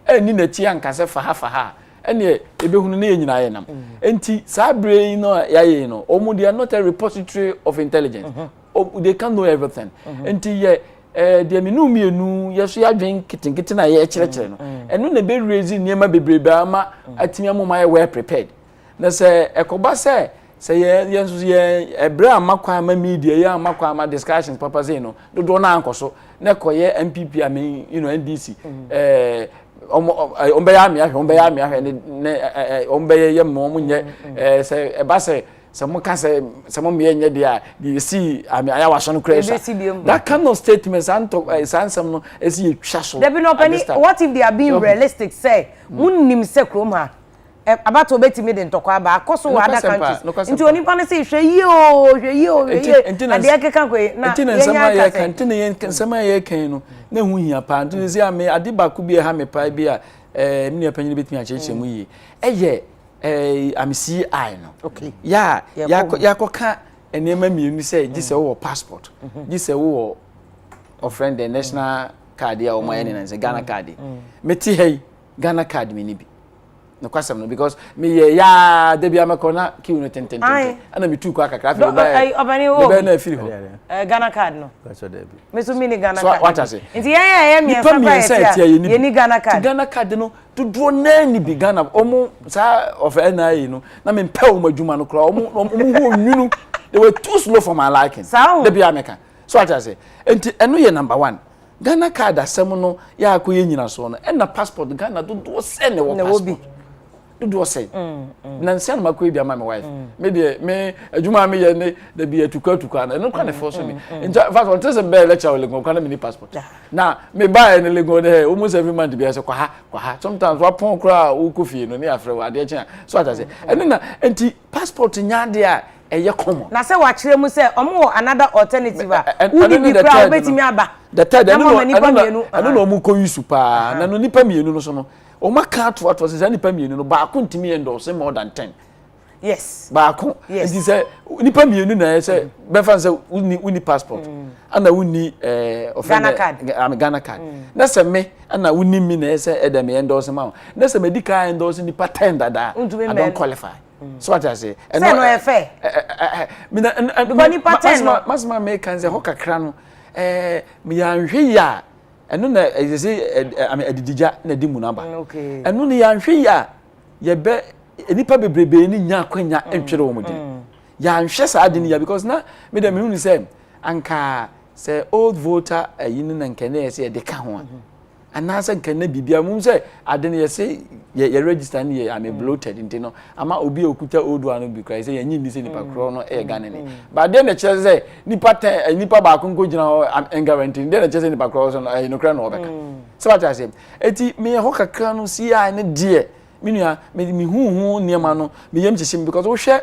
[SPEAKER 6] ani na chia nka say fa ha ene ebehunu na enyina ye nam enti sa brain no yaye no omo they are not a repository of intelligence. They can't know everything. Enti ye de minu mienu yeso ya dwen kitinkiti na ye kire no eno na be raise niema bebrebe ama atimi amoma ye well prepared na se ekoba se ye nso ye ebra amakwa ama media ye amakwa ama discussions papa say no do na ankoso na koye MPP ame NDC ombe ya me ahwe ne ombe ye mo nye se eba se some can say some me nya dia you see aya wa so no crazy that kind of statements and talk some no is you twaso
[SPEAKER 2] there be no penny what if they are being realistic say unnim se krom ha about obetimi de ntokwa ba akoso wa other countries nti onipa ne say hwe yi na de akeka kwe na
[SPEAKER 6] nya kan ntine yen nsema ye kan no na hu hia pa ntine say ame ade ba ku bi ha me pa bi a me nepanyini betimi a cheche mu yi eye I'm CI no.
[SPEAKER 2] Okay.
[SPEAKER 6] Ya koka enema mienu say gise wo passport. Gise wo friend the national card ya o my na say Ghana card. Meti hey Ghana card me ni bi. No kwasam no because me ya de bia makona ki unu tenten. Ana me tu kwa kakra fi
[SPEAKER 2] ba. Obani wo.
[SPEAKER 6] Be na firi ho.
[SPEAKER 2] Ghana card no.
[SPEAKER 3] That's what they be.
[SPEAKER 2] Me so me ni Ghana
[SPEAKER 6] card. So what I say?
[SPEAKER 2] Nti ya me say ye ni Ghana card.
[SPEAKER 6] Ghana card no to draw na ni bi Ghana omo sa of NIA no na me mpa o madwuma no kra omo ho nwunu they were too slow for my liking. De bia meka. So what I say? Enti eno ye number 1. Ghana card asem no ya akoye nyina so no na passport Ghana do se ne wo passport. Do say na nsia na makoe bia my wife me adwuma me ye ne da bia tuka na no kwa na force me in fact on tell be lecture le kwa na me passport na me buy na le go there almost every month bia say kwa ha sometimes wa pon kra wo kofie no ne afre wa de chen so ata say eno na enti passport nya de a eye common
[SPEAKER 2] na say wa kire mu say omo another alternative a wudi bi kra obetimi aba
[SPEAKER 6] the third eno no omo ko use pa na no nipa mienu no so no o maka to say nipa mienu no ba ko ntimi endorse more than 10
[SPEAKER 2] yes
[SPEAKER 6] ba ko it say nipa mienu na say be fan say uni passport ana uni Ghana card na say me ana uni mi na say edem endorse ma na say medical endorse nipa 10 dada I don't qualify so what I say
[SPEAKER 2] and no e fair
[SPEAKER 6] me na
[SPEAKER 2] nipa 10 no
[SPEAKER 6] masma me kan say ho kakra no me ya nhwe ya eno na say adidija na di mu naba
[SPEAKER 2] okay
[SPEAKER 6] eno ne ya nhwe ya ye be enipa bebrebe ni nya kwanya entwere wo mudi ya nhwe sa adi ni ya because na me dem hu ni say anka say old voter ayin na nke na say de ka ho ana say nke na bibia mu say ade ne say ye register ni ye am bloated ntino ama obi okuta old one bi cry say yanyi ni say nipa kro no e Ghana ni but then the chance say nipa ba ko ngo gina ho am guarantee then the chance nipa kro so no kra no obeka so what I say eti me ho kakra no si ai ne de minua me hu niema no me yam chishim because wo hwe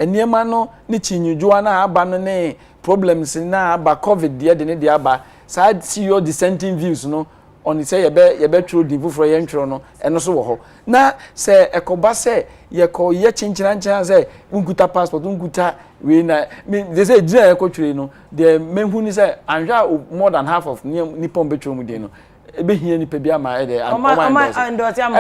[SPEAKER 6] niema no ni chinyudwa na aba no ne problems na aba covid de ne de aba sa see your dissenting views no on say ye be true divu for ye ntro no eno so wo ho na say ekoba say ye ko ye chinchirancha say unkuta passport unkuta we na they say dia ekotwire no the menhu ni say anhwa more than half of nipon betro mu de no ebe hia nipa bia ma de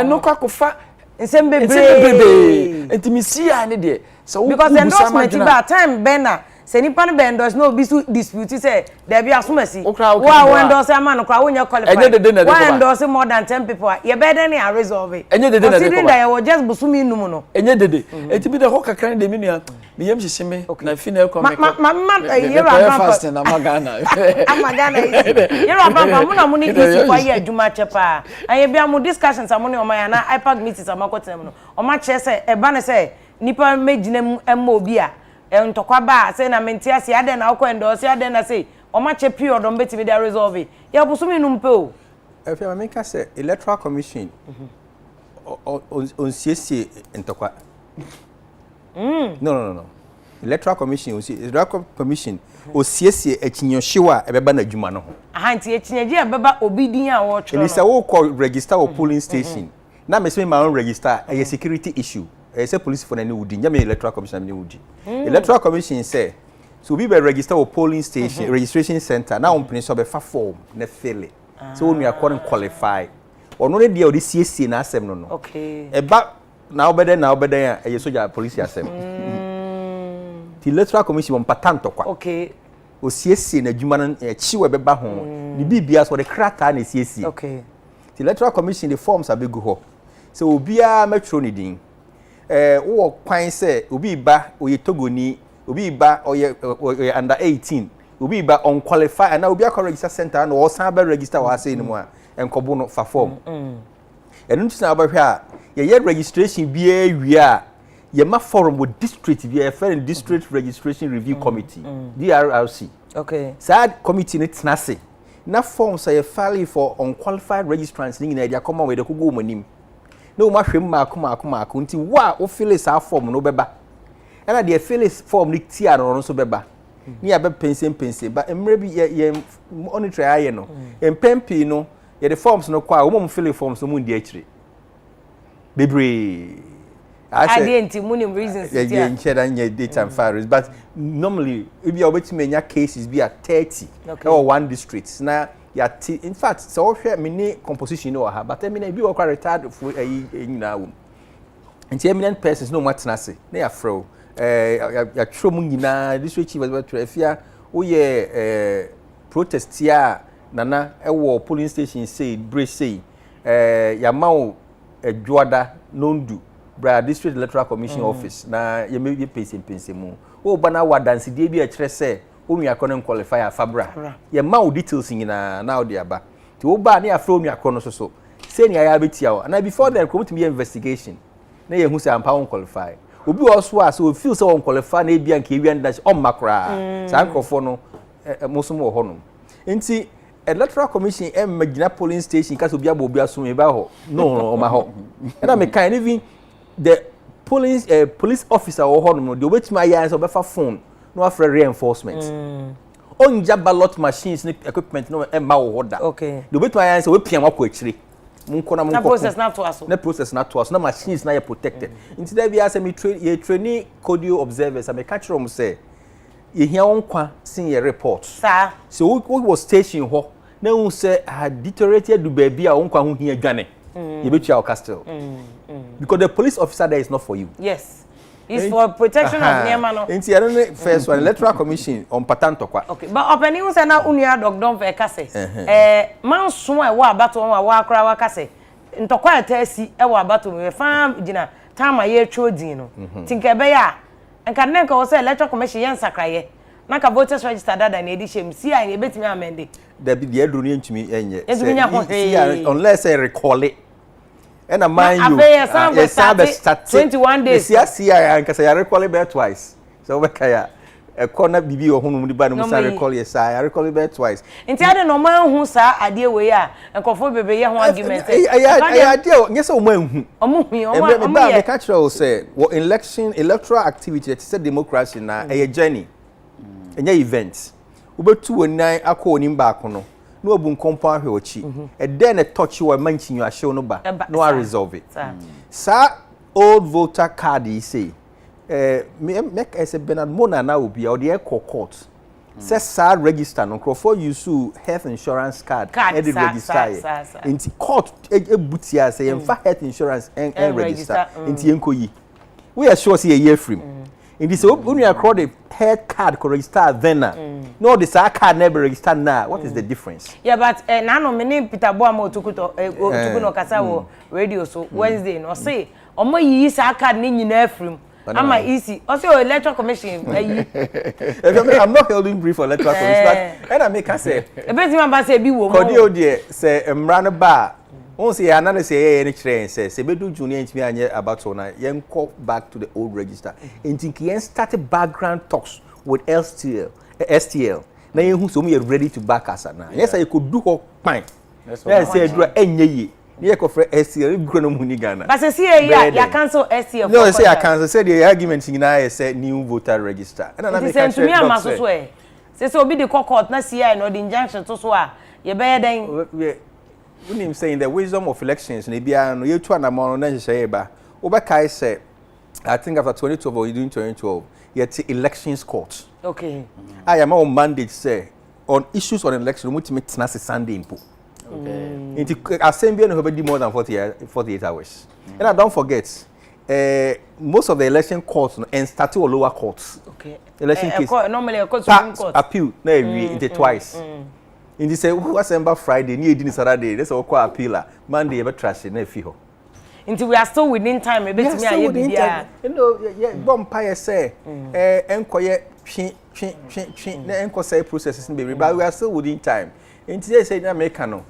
[SPEAKER 6] eno kwa kofa
[SPEAKER 2] nsem bebre
[SPEAKER 6] enti mi si ya ne de so
[SPEAKER 2] because endorsement ba time bena se nipa no be endorse no be so dispute say there be asomasi
[SPEAKER 6] wa
[SPEAKER 2] endorse am no kra wonya qualify wa endorse more than 10 people ye be dey na resolve it considering that you just busumi num no
[SPEAKER 6] enye dede eti bi de ho kakra de minua me yam hyehyeme na final comment
[SPEAKER 2] yero
[SPEAKER 6] fast na magana
[SPEAKER 2] yero abamba mo na mo ni isi kwa ye adwuma chepa aye bia mo discussions amone o man na ipad meetings amakotem no o ma che say e ba ne say nipa megina emma obi a ntokwa ba say na mentia se ade na akọ endorse ade na say o ma che period on betimi dey resolve ya busumi num pe o
[SPEAKER 5] Afia make say electoral commission on CC ntokwa no electoral commission o CC echinyoshiwa ebeba na adwuma no ho
[SPEAKER 2] aha nti echinyaji ebeba obi din a wo tro
[SPEAKER 5] no say wo call register o polling station na me say my own register a security issue say police for any wudi nyame electoral commission any wudi electoral commission say so we be register o polling station registration center na on so be fa form na fill it so when we are qualify ono ne dia o di CC na asem no
[SPEAKER 2] okay
[SPEAKER 5] eba na obeden a ye soja police asem the electoral commission on patanto kwa
[SPEAKER 2] okay
[SPEAKER 5] o CC na adwuma no chiwe beba ho ni bibia so the krata na CC
[SPEAKER 2] okay
[SPEAKER 5] the electoral commission the forms abegu ho so obia metro ni din wo kwan se obi ba oye togoni obi ba oye under 18 obi ba unqualified and obi akọ register center na o san ba register wa say ni mu a enkobo no fa form enu ntina abahwe a ye registration bia wi a ye ma forum with district bia fair district registration review committee DRRC
[SPEAKER 2] okay
[SPEAKER 5] sad committee ni tnase na forms say file for unqualified registrants ni na dia come we de kogo manim no ma hwem maako nti wa o fill sa form no beba na de fill form ni tia no so beba ni ya be pense ba emre bi ye monitor aye no empempi no ye the forms no kwa o mo fill forms no mu ndi akire bebre
[SPEAKER 2] identity munim reasons
[SPEAKER 5] yeah ncheda nya data and files but normally if you obetime cases be at 30 or one district na ya in fact so hwe mini composition no ha but me na bi wo retired for nyina wo nti eminent persons no matena se na ya fro ya trom nyina district chief was Afia wo ye protest ya nana ewo polling station say bridge say ya mawo adwoada nondu bra district electoral commission office na ye me pense mu wo bana wadanse die bi a kire se onu akọ qualify afabra ye ma o details nyina na o de aba ti wo ba na afro onu akọ no so say ni aya betia o na before then come to be investigation na ye hu say ampa on qualify obi also as o feel say on qualify na e bia nka ewia ndash on makra sa nkrofo no musumo ho no nti electoral commission magina polling station ka so bia bo bia so e ba ho no o ma ho na me kan even the police officer or ho no de obetima ya so be fa phone no after reinforcement onja ballot machines equipment no e ma wo hoda
[SPEAKER 2] okay
[SPEAKER 5] de obetima ya so we pian akọ akire munko na munko
[SPEAKER 2] na
[SPEAKER 5] process na to aso na machines na ye protected into there be as me trainee codio observers am catch room say ye hia wonkwa sin ye report
[SPEAKER 2] sir
[SPEAKER 5] so we was station ho na hu say had deteriorated do baby a wonkwa hu hia dwane ye betua o castle because the police officer there is not for you
[SPEAKER 2] yes it's for protection of Niemano.
[SPEAKER 5] Inti I don't know first one electoral commission on patanto kwa.
[SPEAKER 2] Okay, but opening we say na unia dog don for kase. Man so e wa abato wa akra wa kase. Ntokwa etasi e wa abato we fa gina time ye twodin no. Tinka be ya. Enka nenka wo say electoral commission yen sakraye. Na ka voters register dada na edi shem si a ye betimi amende.
[SPEAKER 5] Da bi de edru ni ntumi enye. Unless I recall it. And a mind you, yes,
[SPEAKER 2] 21 days.
[SPEAKER 5] Yes, I can say I recall it twice. So, a corner BB or whom the band must recall, yes, I recall it twice.
[SPEAKER 2] In the no man who saw a dear way, and conform baby, argument.
[SPEAKER 5] Yes, oh, when
[SPEAKER 2] I
[SPEAKER 5] catch all say, what electoral activity, it's a democracy now, a journey, and events. Over 2 and 9 are calling back on. No bun compound hochi and then a touch you are mentioning your show no no I resolve it sir old voter card you say make as a Bernard Mona now will be or the echo court says sir register no for you sue health insurance card edit register into court a butia say health insurance and register into yenko yi we are sure see a year free In this, when you across the head card could register then no, the card never register now. What is the difference?
[SPEAKER 2] Yeah, but now my name Peter Boamo to kasa wo radio so Wednesday no say omo yi card ni nyina afrim. Am I easy? Also, electoral commission.
[SPEAKER 5] I'm not holding brief for electoral commission, but and I make us say.
[SPEAKER 2] A bit man say be wo.
[SPEAKER 5] Cordio dear say run bar. Won't say another say any train says Sebedu Junior me anya about so na yen call back to the old register. In think yen started background talks with STL. Now yen who so me ready to back us now. Yes, I could do all fine. Yes, say do enye. Ye ko for STL grow no money Ghana.
[SPEAKER 2] But say ya cancel STL.
[SPEAKER 5] No, say I cancel. Say the argument in I say new voter register. And I make
[SPEAKER 2] to me am so say so be the court na see no the injunction to so a ye be den.
[SPEAKER 5] When him saying the wisdom of elections, maybe you two and a more than say, but Obakai said, I think after 2012 or doing 2012, yet elections court.
[SPEAKER 2] Okay.
[SPEAKER 5] I am on mandate say on issues on election, which makes Nasi Sunday input.
[SPEAKER 2] Okay.
[SPEAKER 5] Into assembly and have more than 48 hours. And I don't forget, most of the election courts and started or lower courts.
[SPEAKER 2] Okay.
[SPEAKER 5] Election case.
[SPEAKER 2] Normally a court
[SPEAKER 5] appeal, no, it twice. In this what's about Friday, near dinner Saturday, that's all quite appeal. Monday, ever trash in a few.
[SPEAKER 2] Until we are still within time, a bit me.
[SPEAKER 5] You know, yeah, Bompire say, enquire, say processes in baby, but we are still within time. In today, say, Americano,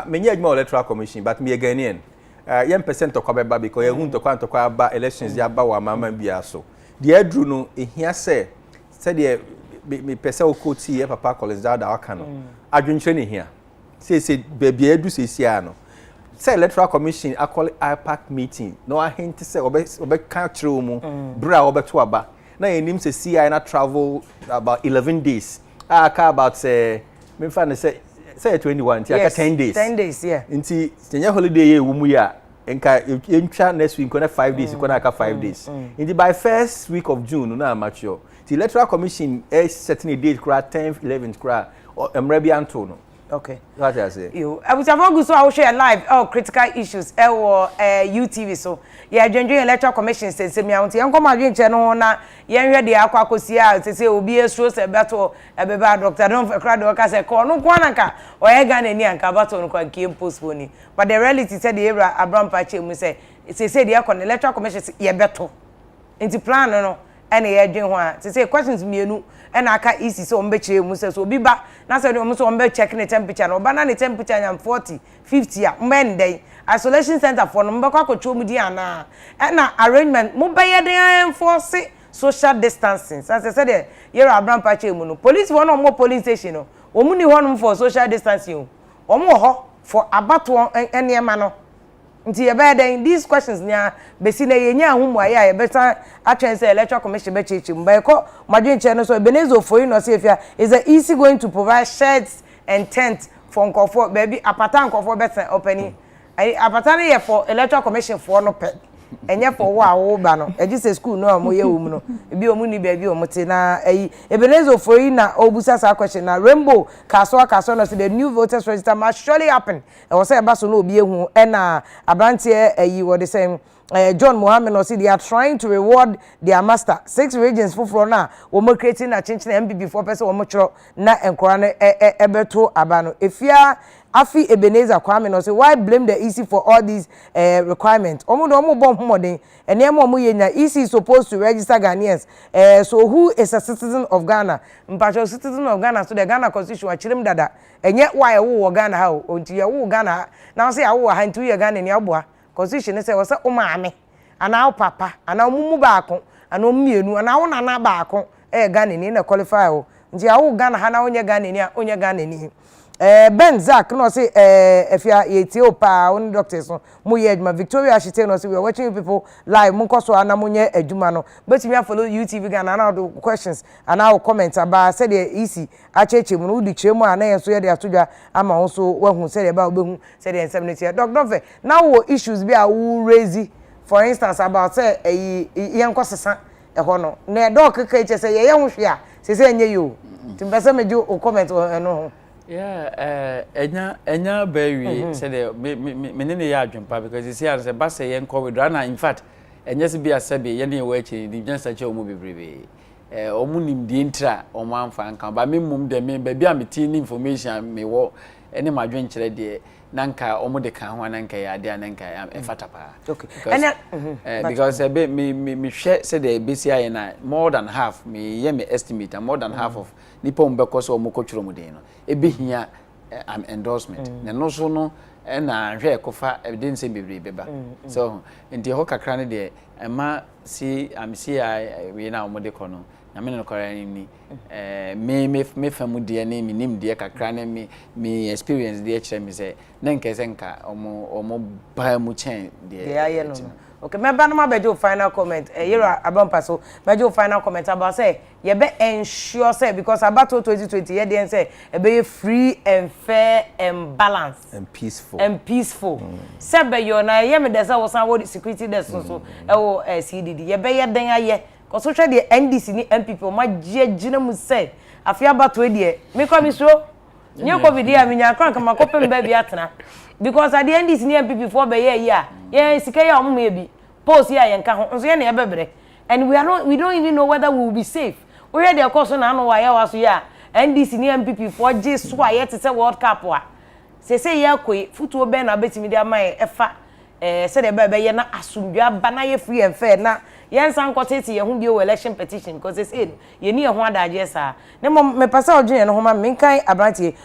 [SPEAKER 5] many more electoral commission, but me again, young percent of Quabec because you want to quantify about elections, ya bawa mama biaso. The Edru no, here say, said the me pese okoti e papa college da aka no adwenche ne hia say baby edu say no say electoral commission akole IPAC meeting no ahint say obe kan kire mu bra obeto aba na enim say CI na travel about 11 days aka about say me fa ne say 21 ti aka 10 days
[SPEAKER 2] 10 days yeah
[SPEAKER 5] nti tenya holiday ye wumu ya enka entwa next week kona 5 days kona aka 5 days nti by first week of June na mature. The electoral commission is setting a date, 10th, 11th, or Mrebianto.
[SPEAKER 2] Okay.
[SPEAKER 5] What I say?
[SPEAKER 2] I was about to share live critical issues or UTV. So, yeah, joining electoral commission says, me out. Young come channel na. Young the aqua cosia. Say, will be a source a battle a baby doctor. Don't for crowd workers a call no quanaka or a gun and yanka battle on came postponing. But the reality said the era Abraham Pache we say it's a said the electoral commission yeah battle. Into plan no. And a dream one to say questions me no and I can't easy so mbeche mu say so be ba na say no so mbe check the temperature no banana the temperature am 40 50 a men dey isolation center for no mbe kwa kwatwo mu di ana na arrangement mu be ye dey enforce social distancing as I said there here Abraham Pache mu no police one no police station no omu ni honum for social distancing omu ho for abato enema no nti ye be den these questions nya besi na ye nya ahum aye ye better atwen say electoral commission be chechi mba ko madwenche no so Ebenezer Ofoyi no say Afia is it easy going to provide sheds and tents for nkofo baby apata nkofo better opening apata na ye for electoral commission for no pe enye for wo ba no e say school no mo ye wo mu no ebi omu ni baby omuti na Ebenezer Ofoyi na obusa sa question na rainbow kaso no say the new voters register must surely happen e was say ba so no obi ehu e na abrantie what they say John Mohammed no say they are trying to reward their master 6 regions for na wo mo creating na chinchina MPP for person wo mo chro na enkora na ebeto aba no Afia Afi Ebenezer Kwame no say why blame the EC for all these requirements omo do omo bom homoden enemo omo yenya EC is supposed to register Ghanaians so who is a citizen of Ghana mpacho citizen of Ghana so the Ghana constitution achirim dada enye why wo Ghana ha onti ye wo Ghana na say awo ha ntu ye Ghana ni aboa constitution say wasa o maame ana o papa ana mumu baako ana omienu ana wo nana baako Ghana ni na qualify o nti awo Ghana ha na onye Ghana ni onye Ghana ni Ben Zach no say Afia Ethiopia on doctors no mo ye adwuma Victoria she tell no say we are watching people live mo koso ana mo nye adwuma no but me follow UTV Ghana na do questions and now comment about say the easy acheche mo no di chemu ana ye so ye de atodwa ama ho so wahu say the ba obehu say the inseminate doc don't now wo issues be a wo raise for instance about say yen kwosesa e ho no na doc keke say ye ho hwe a say nye yo timbese meju o comment no
[SPEAKER 6] yeah enya very say the me ne ya adwempa because you see as a bus yen covid and in fact enyese bi asabe ye ne we achi di nyansa che omo bebrebe omo nim di intra omo amfa nka ba me mum de me ba bi ameti ni information me wo ene madwen kire de nanka omo de kan ho nanka ya de nanka efata pa
[SPEAKER 2] okay
[SPEAKER 6] because me hwe say the BCI na more than half me ye me estimate more than half of nipa mbeko so omo kotworo mu de no ebehia endorsement na no so no na hwe kofa evidence bebree beba so nti ho kakra ne de ema si am si we na omo de kono na me no kora ni me famu de na mi nim de kakra ne me experience de kire me say na nkese nka omo ba mu chen de
[SPEAKER 2] ya no okay me ba no ma bejo final comment yero abampa so bejo final comment about say ye be ensure say because about 2020 ye dey say e be free and fair and balanced
[SPEAKER 5] and peaceful
[SPEAKER 2] say be yo na ye me dey say wo san wo security dey so e wo CDD ye be ye den aye cause so hwe dey NDC ni MPP o ma gina mu say afia about we dey me kwa mi so nye covid ya minya kran kama kopem ba bi atena because at the NDC ni MPP for be ye ya ye sika ya omo ye bi post ya ye nka ho nso ye na ye bebre and we don't even know whether we will be safe. We hear the course na no wa ya waso ya NDC ni MPP for J so aye te say World Cup wa say ye koi futuo be na betimi dia mai efa say the be ye na asundua ba na ye free and fair na yen san kwotete ye hu bi o election petition because they say ye ni ye ho adaje sa ne me pasa odwene no ho ma menkan abrantie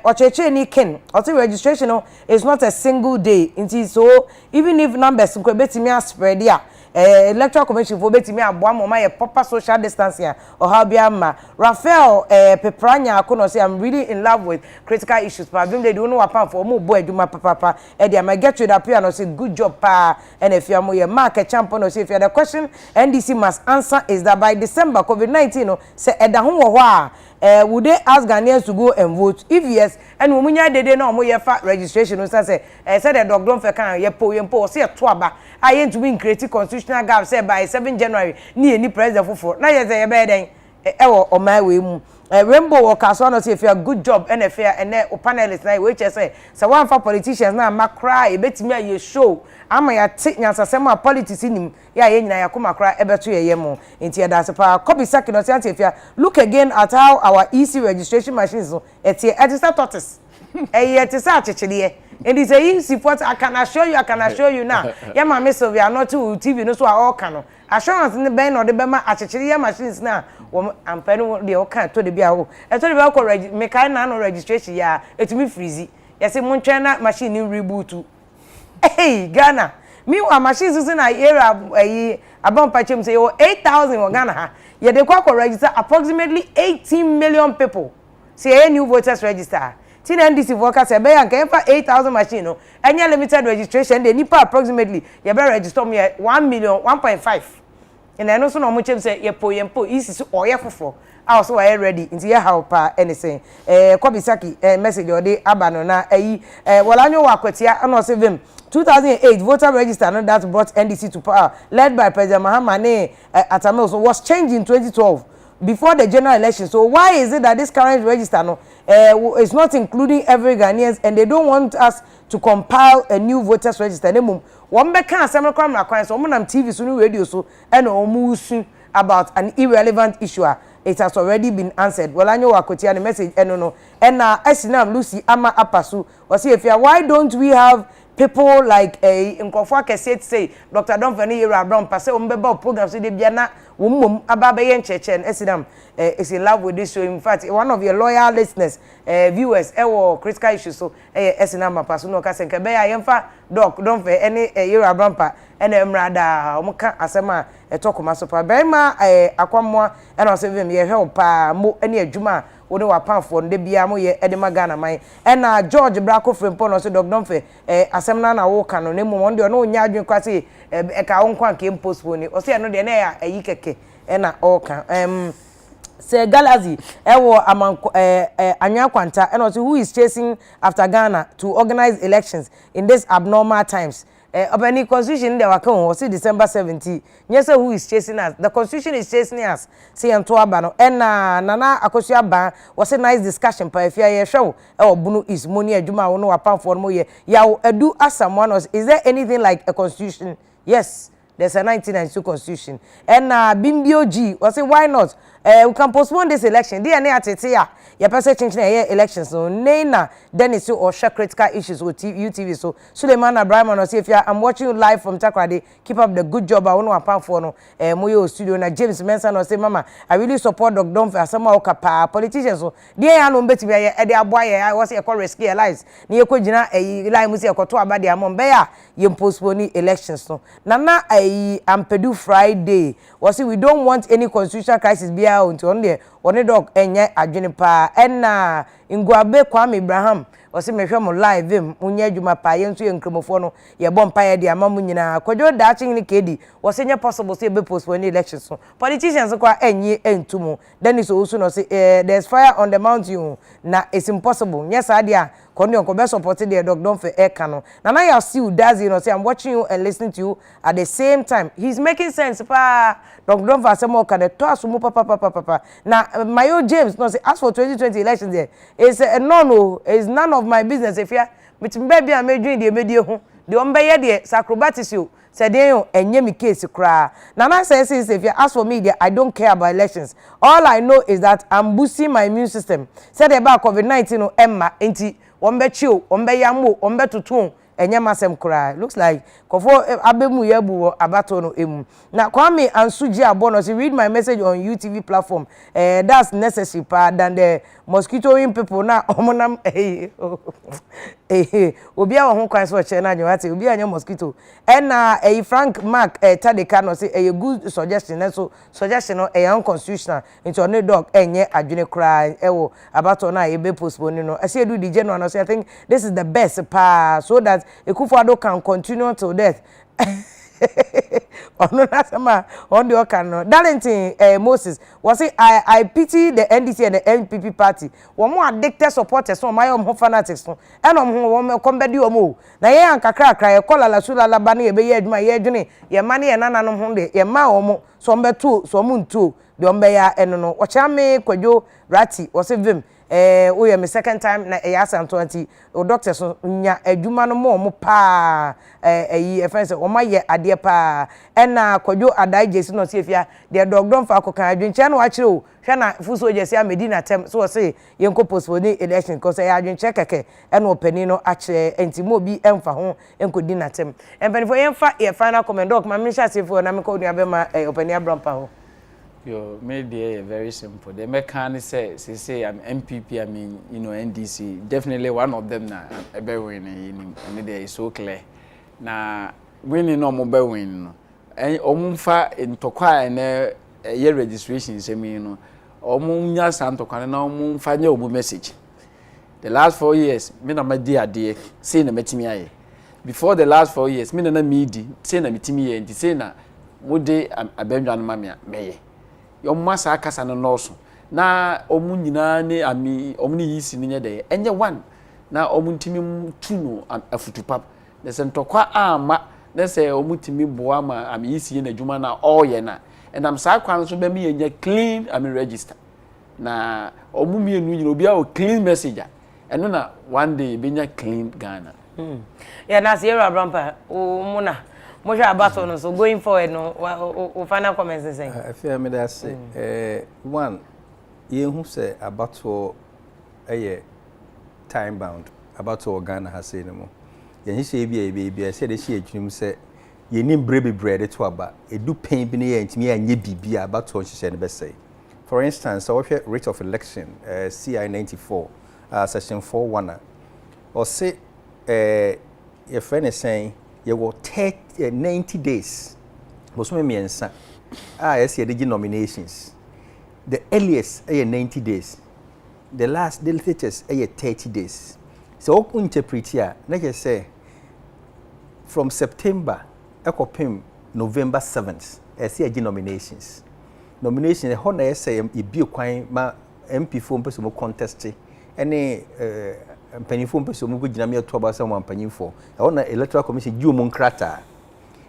[SPEAKER 2] ocheche ni ken oti registration no is not a single day nti so even if numbers ko betimi spread ya electoral commission for betimi aboa mo ma ye proper social distancing or how bia ma Raphael Pepranya akono say I'm really in love with critical issues but them they don't know apa for mo boy aduma papa e dia my get to that appear no say good job pa and if you am ye mark a champion no say if you the question NDC must answer is that by December COVID-19 no say eda ho wo ho would they ask Ghanaians to go and vote? If yes, and umunya dede na omo ye fa registration no say say the dog don fe kan ye po say to aba ayen to be create constitutional gap say by 7 January ni any president foforo na ye say ye be den wo o my we mu Rainbow workers no say if you a good job and if and o panelists na we say one for politicians na makra e betimi aye show ama ya nyansasem a politics nim ya ye nyina yakoma kra ebeto ye mo enti e da se pa copy second no say if you look again at how our EC registration machines so it is tortoise it is achechede and it's a support I can assure you now ya ma me so we are not to TV no so all can assurance ne ben no de be ma achechede machines na ampere de o kan to de bia o e to de bia ko me kai na no registration ya etumi freeze ya se mo ntwen na machine reboot. Hey Ghana me wa machines using na era abampa chem say 8,000 wa Ghana ha ye de kwa register approximately 18 million people say a new voters register tin NDC voters say be yan kan fa 8,000 machine no enya limited registration de nipa approximately ye be register me 1 million 1.5 and I know so no mo chem say ye po isi so oye fofo also are ready nti ye help anything Kobisaki message ode abano na walanyo wakwatia no say vim 2008 voter register no that brought NDC to power led by President Mahammad Atame was changed in 2012 before the general election. So why is it that this current register no is not including every Ghanaians and they don't want us to compile a new voters register? One be can asem kwam na kwan so monam TV so no radio so and omusu about an irrelevant issue. It has already been answered. Well, I know Wakotia the message no and Esinam Lucy Ama Apasu was say if you why don't we have people like Nkofo Kese say Dr. Don Fani Era Brown pass umbeba program so de bia na womum ababa yen cheche Esinam is in love with this show. In fact, one of your loyal listeners viewers critical issues so Esinam Apasu no ka senke be ya yemfa doc Don Fe any Era Brown pa ene mrada omuka asema etokoma so pa bema akwammoa ena osevem ye help pa mo ene adwuma wode wapanfo nde bia mo ye edema Ghana man ena George Brako Frempo no so doc Don Fe asem na wo ka no ne mo nde no nya adwen kwase ka wo nkwa ke postpone o se no de na ya ayi keke ena o ka say Galazi amanko Anya Kwanta and also who is chasing after Ghana to organize elections in these abnormal times. Any constitution they were coming was December 17. Yes, who is chasing us? The constitution is chasing us. See Antoabano and Nana Akosia Ban was a nice discussion. But if you are show Bunu is money Juma no apart for more ya do ask someone else. Is there anything like a constitution? Yes. there's a 1992 constitution. And Bimbio G was say why not? We can postpone this election. DNA atetea. Ya pese change na elections. So Nena Dennis or share critical issues with UTV. So Suleiman Abraham no say if I'm watching you live from Takrade, keep up the good job. I want to apart for no Moyo studio na James Mensah no say mama I really support Dr. Don for some okapa politicians. So dia no beti be e de aboa I was e call risky lives. Ni e ko gina line mu say e ko to aba de amon be ya ye postpone elections no. Na Ampedu Friday was we don't want any constitutional crisis be out on there one dog enye adwene pa enna Nguabe Kwame Abraham was mehwe mo live him munye adwuma pa ye nso ye nkromofo no ye bom pa ye de amamu nyina kwadwo daaching ni kedi was enye possible say be postpone elections so politicians kwa enye entumu then is also no say there's fire on the mountain na it's impossible yes adia kono ko be support the dog don for eka no na na you see does you know say I'm watching you and listening to you at the same time he's making sense pa dog don for some ka the to asumu papa na Mayo James no say as for 2020 elections there is no is none of my business if ya with baby am doing the media ho the ombeye the sacrobatis you said you enye me case kra na says if you ask for me there I don't care about elections all I know is that I'm boosting my immune system said about COVID-19 no emma enti ombe chiu ombe yamu ombe tutu enye masem kra looks like kofo abemu yabu abato no emu na Kwame Ansuji Abono say read my message on UTV platform that's necessary pa than the mosquitoing people na omonam obi a ho kwan so che na nyo ate obi anya mosquito na Frank Mark Tadeka no say a good suggestion so suggestion no unconstitutional into on dog enye adwene kra ewo abato na e be postpone no I say do the general no say I think this is the best pa so that Ekufuado can continue till death. Ono na sama on the okano Darlington Moses was say I pity the NDC and the NPP party wo mo addicted supporters so my own fanatics so eno mo wo kombedi omo na ye ankakra kra ye kola la sula la ba na ye be ye adwuma ye adwene ye mane ye nananom ho de ye ma omo so mbetu so mu ntu de ombe ya eno no wo chame kwadwo rati wo say vim we am second time na Asanto anti o doctor so nya adwuma no mo pa e friends o ma ye ade pa na kwadwo adai jesi no se fia de dog don fa akokan adwenche na wa kire o hwe na fuso jesi amedina tem so say yenko postpone election cause ya adwenche keke na opani no akire enti mo bi emfa ho enko dina tem empanifo yenfa ye final comment doc ma misha sefo na me ko nua ma opani abrampa ho.
[SPEAKER 6] Your media very simple. The mechanic say I'm MPP, I mean, you know, NDC. Definitely one of them na be winning. And there is so clear. Na winning no mo be win. And omumfa ntokwa na year registration say me no. Omunya santokwa na omumfa nya omu message. The last 4 years, me na ma di ade, say na metimi aye. Before the last 4 years, me na medi, say na metimi ye, nti say na mode abendwa no ma me meye. Yomasa akasa no noso na omu nyina ne ami omu ni yisi ne nyede enye one na omu ntimi tuno afutupap na se ntokwa ama na se omu timi boa ma ami yisi na adwuma na oye na enam sa kwan so be me nya clean ami register na omu mienu nyina obi a o clean messenger eno na one day be nya clean Ghana
[SPEAKER 2] yeah na se era brampa o muna mo sha abato no so going forward no o final comments say
[SPEAKER 5] Afia me da say one ye hu say abato time bound abato Ghana ha say no mo ye hye bia say de hye adwum say ye nim brebebre de to aba edu pen bi ne ye ntimi anye bibia abato hye ne be say for instance so rate of election CI 94 section 41 or say your friend is saying you will take 90 days. Bosome miensa. Yes, you did nominations. The earliest 90 days. The last, the latest 30 days. So, we interpret here. Like say, from September, November 7th, I see nominations. Nominations. The whole say you be quite ma MP form person contest. Any penifo mpeso mu gina me to abasa mo ampanyimfo e wona electoral commission ju mu nkrata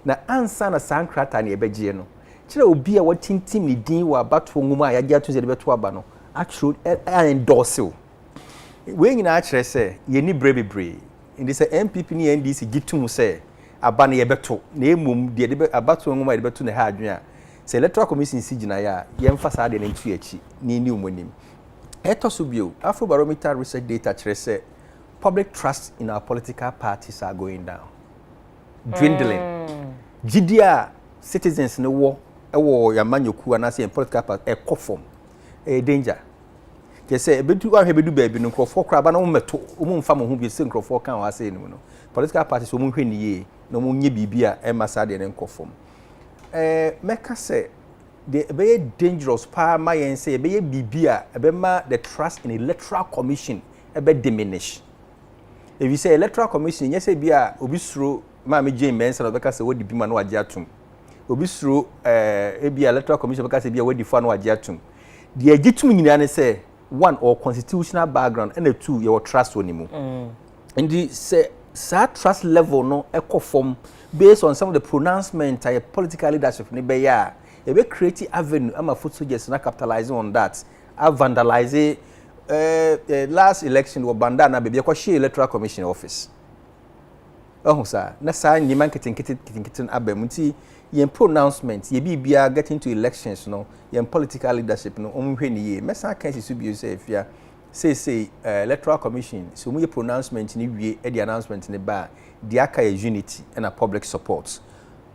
[SPEAKER 5] na ansa na san nkrata na ebegie no kire obi a watintim ni din wa bato nguma ya gya to ze de beto aba no actually endorse we nyina akire se ye ni brebebre indi se MPP ni NDC gitum se aba na yebeto na emum de de abato nwoma de beto na ha adwen a se electoral commission si gina ya yemfa saa de na ntu achi ni umonim eto so bio Afrobarometer research data kyerɛ sɛ public trust in our political parties are going down dwindling gidia citizens no wo yamanyoku anase political party ekofom danger ke say ebedu ahwebedu baabi no nkrofo kraba na meto mfa mo ho bi se nkrofo kan wa say no political parties wo hwe ni ye na mo nye bibia e masa de ne nkofom meka say the be dangerous pa ma yen say be bibia e ma the trust in electoral commission e be diminish if you say electoral commission yes say bia obi suro ma me Jane Mensa no beka say wodi bi ma no agye atum obi suro bia electoral commission beka say bia wodi fa no agye atum the agitum nyina ne say one or constitutional background and two your trust onimu and the say trust level no ekofom based on some of the pronouncements and political leadership ne be ya e be create avenue ama foot soldiers na capitalizing on that vandalize last election wo banda na be kwa share electoral commission office sir na sa nyima nketenketen abamunti yen pronouncement ye bibia getting to elections no yen political leadership no omhwe ni ye mesa kan sisu bi say Afia say electoral commission so mu ye pronouncement ni wie e the announcement ni ba the aka unity and a public support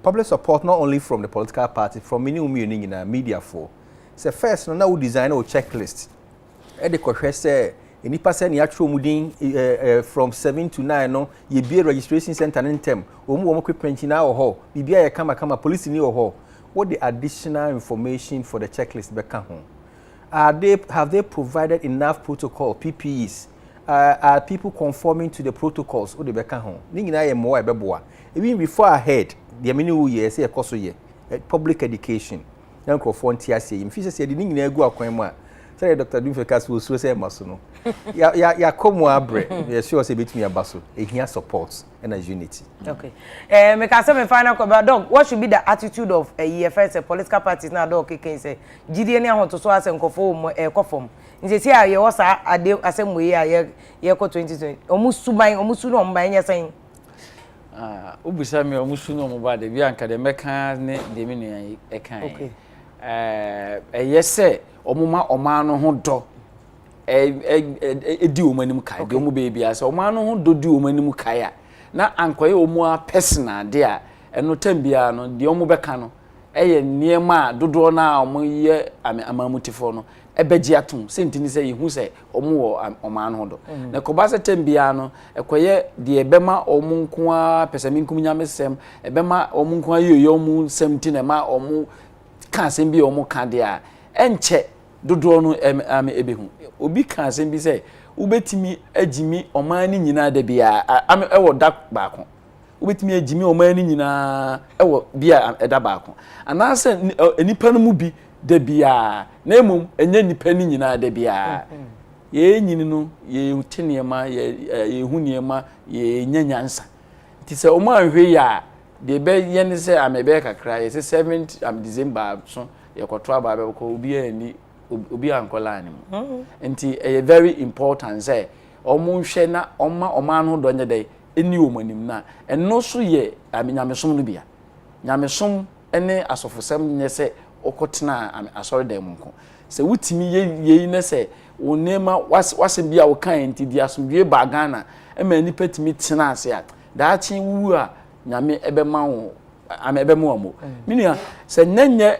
[SPEAKER 5] not only from the political party from many umuni in media for say first no na we design a checklist e de kohwe say enipa say ni atro mudin from 7 to 9 no ye be registration center ntem omu equipment na ho bibia ye kama police ni ho what the additional information for the checklist be kan ho have they provided enough protocol PPEs are people conforming to the protocols what they be kan ho ni nyina ye mo e beboa even before ahead the many who ye say ekoso ye public education na microphone tiase ye mfi say ni nyina egu akwan mu a say Dr. Dumfekas will so say maso no ya komo abre ya sure say betumi abaso ehia support and a unity.
[SPEAKER 2] Okay. Me can say me final question dog what should be the attitude of EFS political parties now dog can say gidie ni ahon to so ase nkofo ekofom nse si a ye wo sa ade asem we a ye ko 2020 omusu no mba nya sen
[SPEAKER 6] obusa me omusu no mba de bi anka de meka ne de me ne ekan
[SPEAKER 2] okay
[SPEAKER 6] yese omuma omano ho do edi omanim kai de omu beebi ase omano ho do di omanim kai a na ankoye omu a personal de a eno tambia no de omu beka no eye niema dodo na omu ye amamutifo no ebeji atum sentini se yihu se omu wo omano ho do na kobase tambia no ekoye de ebema omu nko a pesaminkum nyamesem ebema omu nko a yoyo omu 17 na ma omu kan sembi omu kan de a enche dodo no ebehu obi kan sembi se ubetimi agimi omani nyina da bia ewo da baako ubetimi agimi omani nyina ewo bia eda baako anase enipa no mu bi da bia na emum enye nipa ni nyina da bia ye nyini no ye uteniema ye huniema ye nyanyansa ti se omo anhwe ya de be ye ne se amebe kakra ye se 7th December so ye kwoto aba be ko obi ani obi ankola ni mu enti e very important say omo hwe na oma no do nye dey eni omanim na eno so ye nyamesom no bia nyamesom ene asofosem nye se okotena asori dem nko se wutimi ye ne se wonema wasem bia wo kan enti dia asomdwe ba Ghana e ma ni petimi tena ase a da chi wu a nyame ebema wo amebemu amo minia se nyenye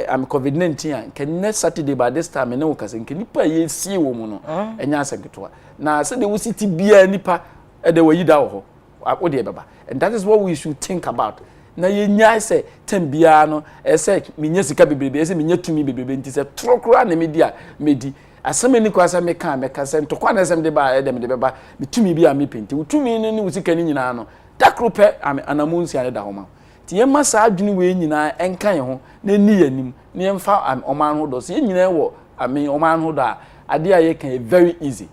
[SPEAKER 6] am COVID-19 an kenne Saturday by this time ne wo kase nkenipa ye sie wo mu no enya aseketoa na se de wo city bia nipa e de wayida wo ho de beba and that is what we should think about na ye nya se tambia no se menye sika bebrebe se menye tumi bebrebe nti se trokura na media medi aseme ni kwasa meka se ntokwa na sem de ba de beba metumi bia mepenti utumi ni wo sika ni nyina no dakrupe anamunsi ane da homa ti yema sa adwini we nyina enkan ho na ni yanim na yemfa oman ho do so ye nyina wo oman ho da ade aye kan very easy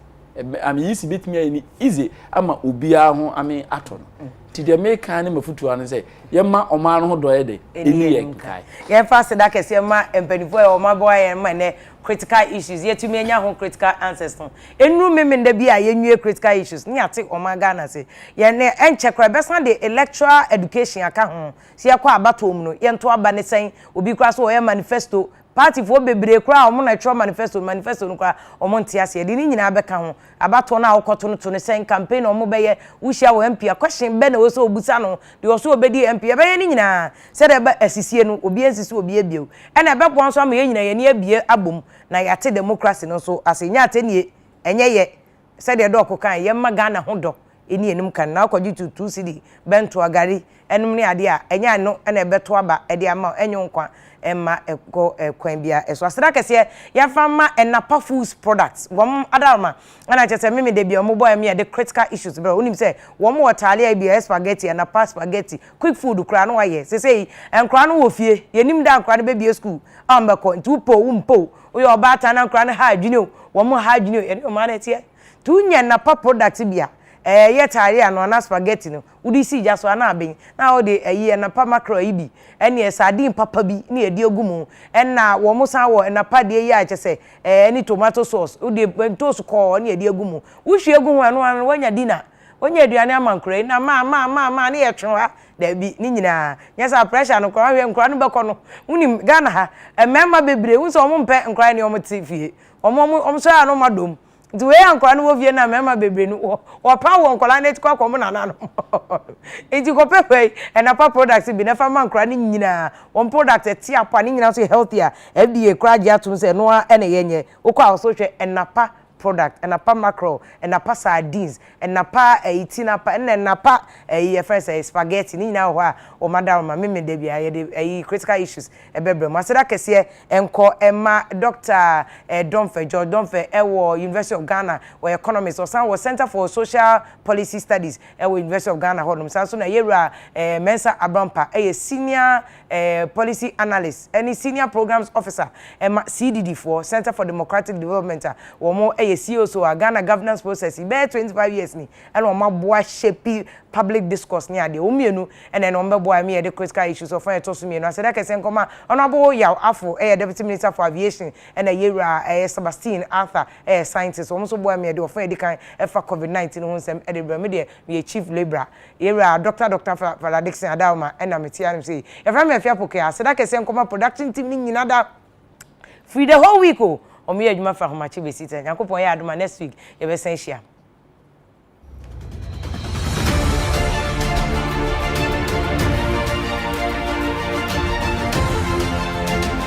[SPEAKER 6] yisi betimi ani easy ama obia ho ato no ti de make kan ma futu an say ye ma oma no ho do ye de eni ye kai
[SPEAKER 2] ye fa se da kese ma empanifo e oma boy ye ma ne critical issues yetumi anya ho critical answers no enu memenda bi a yenwie critical issues ni ate oma Ghana se ye ne enche kra besan de electoral education aka ho se ye kwa abatom no ye nto aba ne sen obi kwa so o ye manifesto party for bebre kra o mo na tro manifesto no kra o mo ntia se de ni nyina abeka ho abato na akoto no to ne sen campaign o mo be ye wuhia wo MP a question be na wo so obusa no de wo so obedi MP be ye ni nyina se de ba asisie no obi ensisi obi ebio e na be bon so am ye nyina ye ne abie abom na yate democracy no so asenya atenie enye ye se de dok kan ye ma Ghana ho do eni enum kan na akwaji tutu cd bento agari enum ne ade a enya no na ebeto aba ede ama enyo nkwa emma eko kwan bia eso asra kese ya fama enapa foods products wom adalma na chese meme de bia omo boy me de critical issues bro unim say wom wotale bia spaghetti enapa spaghetti quick food kra no waye say enkra no wo fie yenim da enkra no be bia school ambako ntu po wumpo oyo obata na enkra no ha adwini o wom ha adwini o ene o ma na tie tu nya enapa products bia ye tare ano na spaghetti no udi si ja so na aben na o de na pa macro ibi ene sardine papa bi na edi ogumu na wo mo san wo na pa de ye a chese ni tomato sauce udi bentos ko na edi ogumu uhwe egu ho ano wanya dina wanya aduane amankure na ma na ye twenwa da bi ni nyina nyasa pressure no kwa hwe nkura no beko no unim Ghana ha emema bebre wo so omo mpe nkura ne omo tifie omo so ya no madom nti we ankora no wo vie na mema bebre no wo pa wo nkola na etikwa kwom na na no enti ko pepe enapa products bi na fa ma nkora ni nyina one product eti apa ni nyina so healthier FDA kra gia tum se no ene yenye okwa so hwe enapa product enapa macro enapa sardines enapa itinapa enapa first spaghetti ni nyina ho a o madam ma meme de bia ye de critical issues ebebre ma seda kese enko emma Dr. Domfe George Domfe ewo University of Ghana or economist or some Center for Social Policy Studies ewo University of Ghana hodum so na yera Mensa Abrampa senior policy analyst any senior programs officer emma CDD4 Center for Democratic Development wo mo CEO so Ghana governance process be 25 years ni and o ma boa shape public discourse ni ade o mienu and no mbe boa me the critical issues of for to so mienu aseda kese nkoma onabo yaw afo deputy minister for aviation and yera Sebastian Arthur scientist o so boa me de of edikan for COVID-19 ho nsem e de bra me de me chief labor yera Dr. Faladixon Adalma and na metiam say e fra me Afia Pokua aseda kese nkoma production team ni nyina da free the whole week o me adwuma fa homache besita yakopon ya adoma next week ye be san hia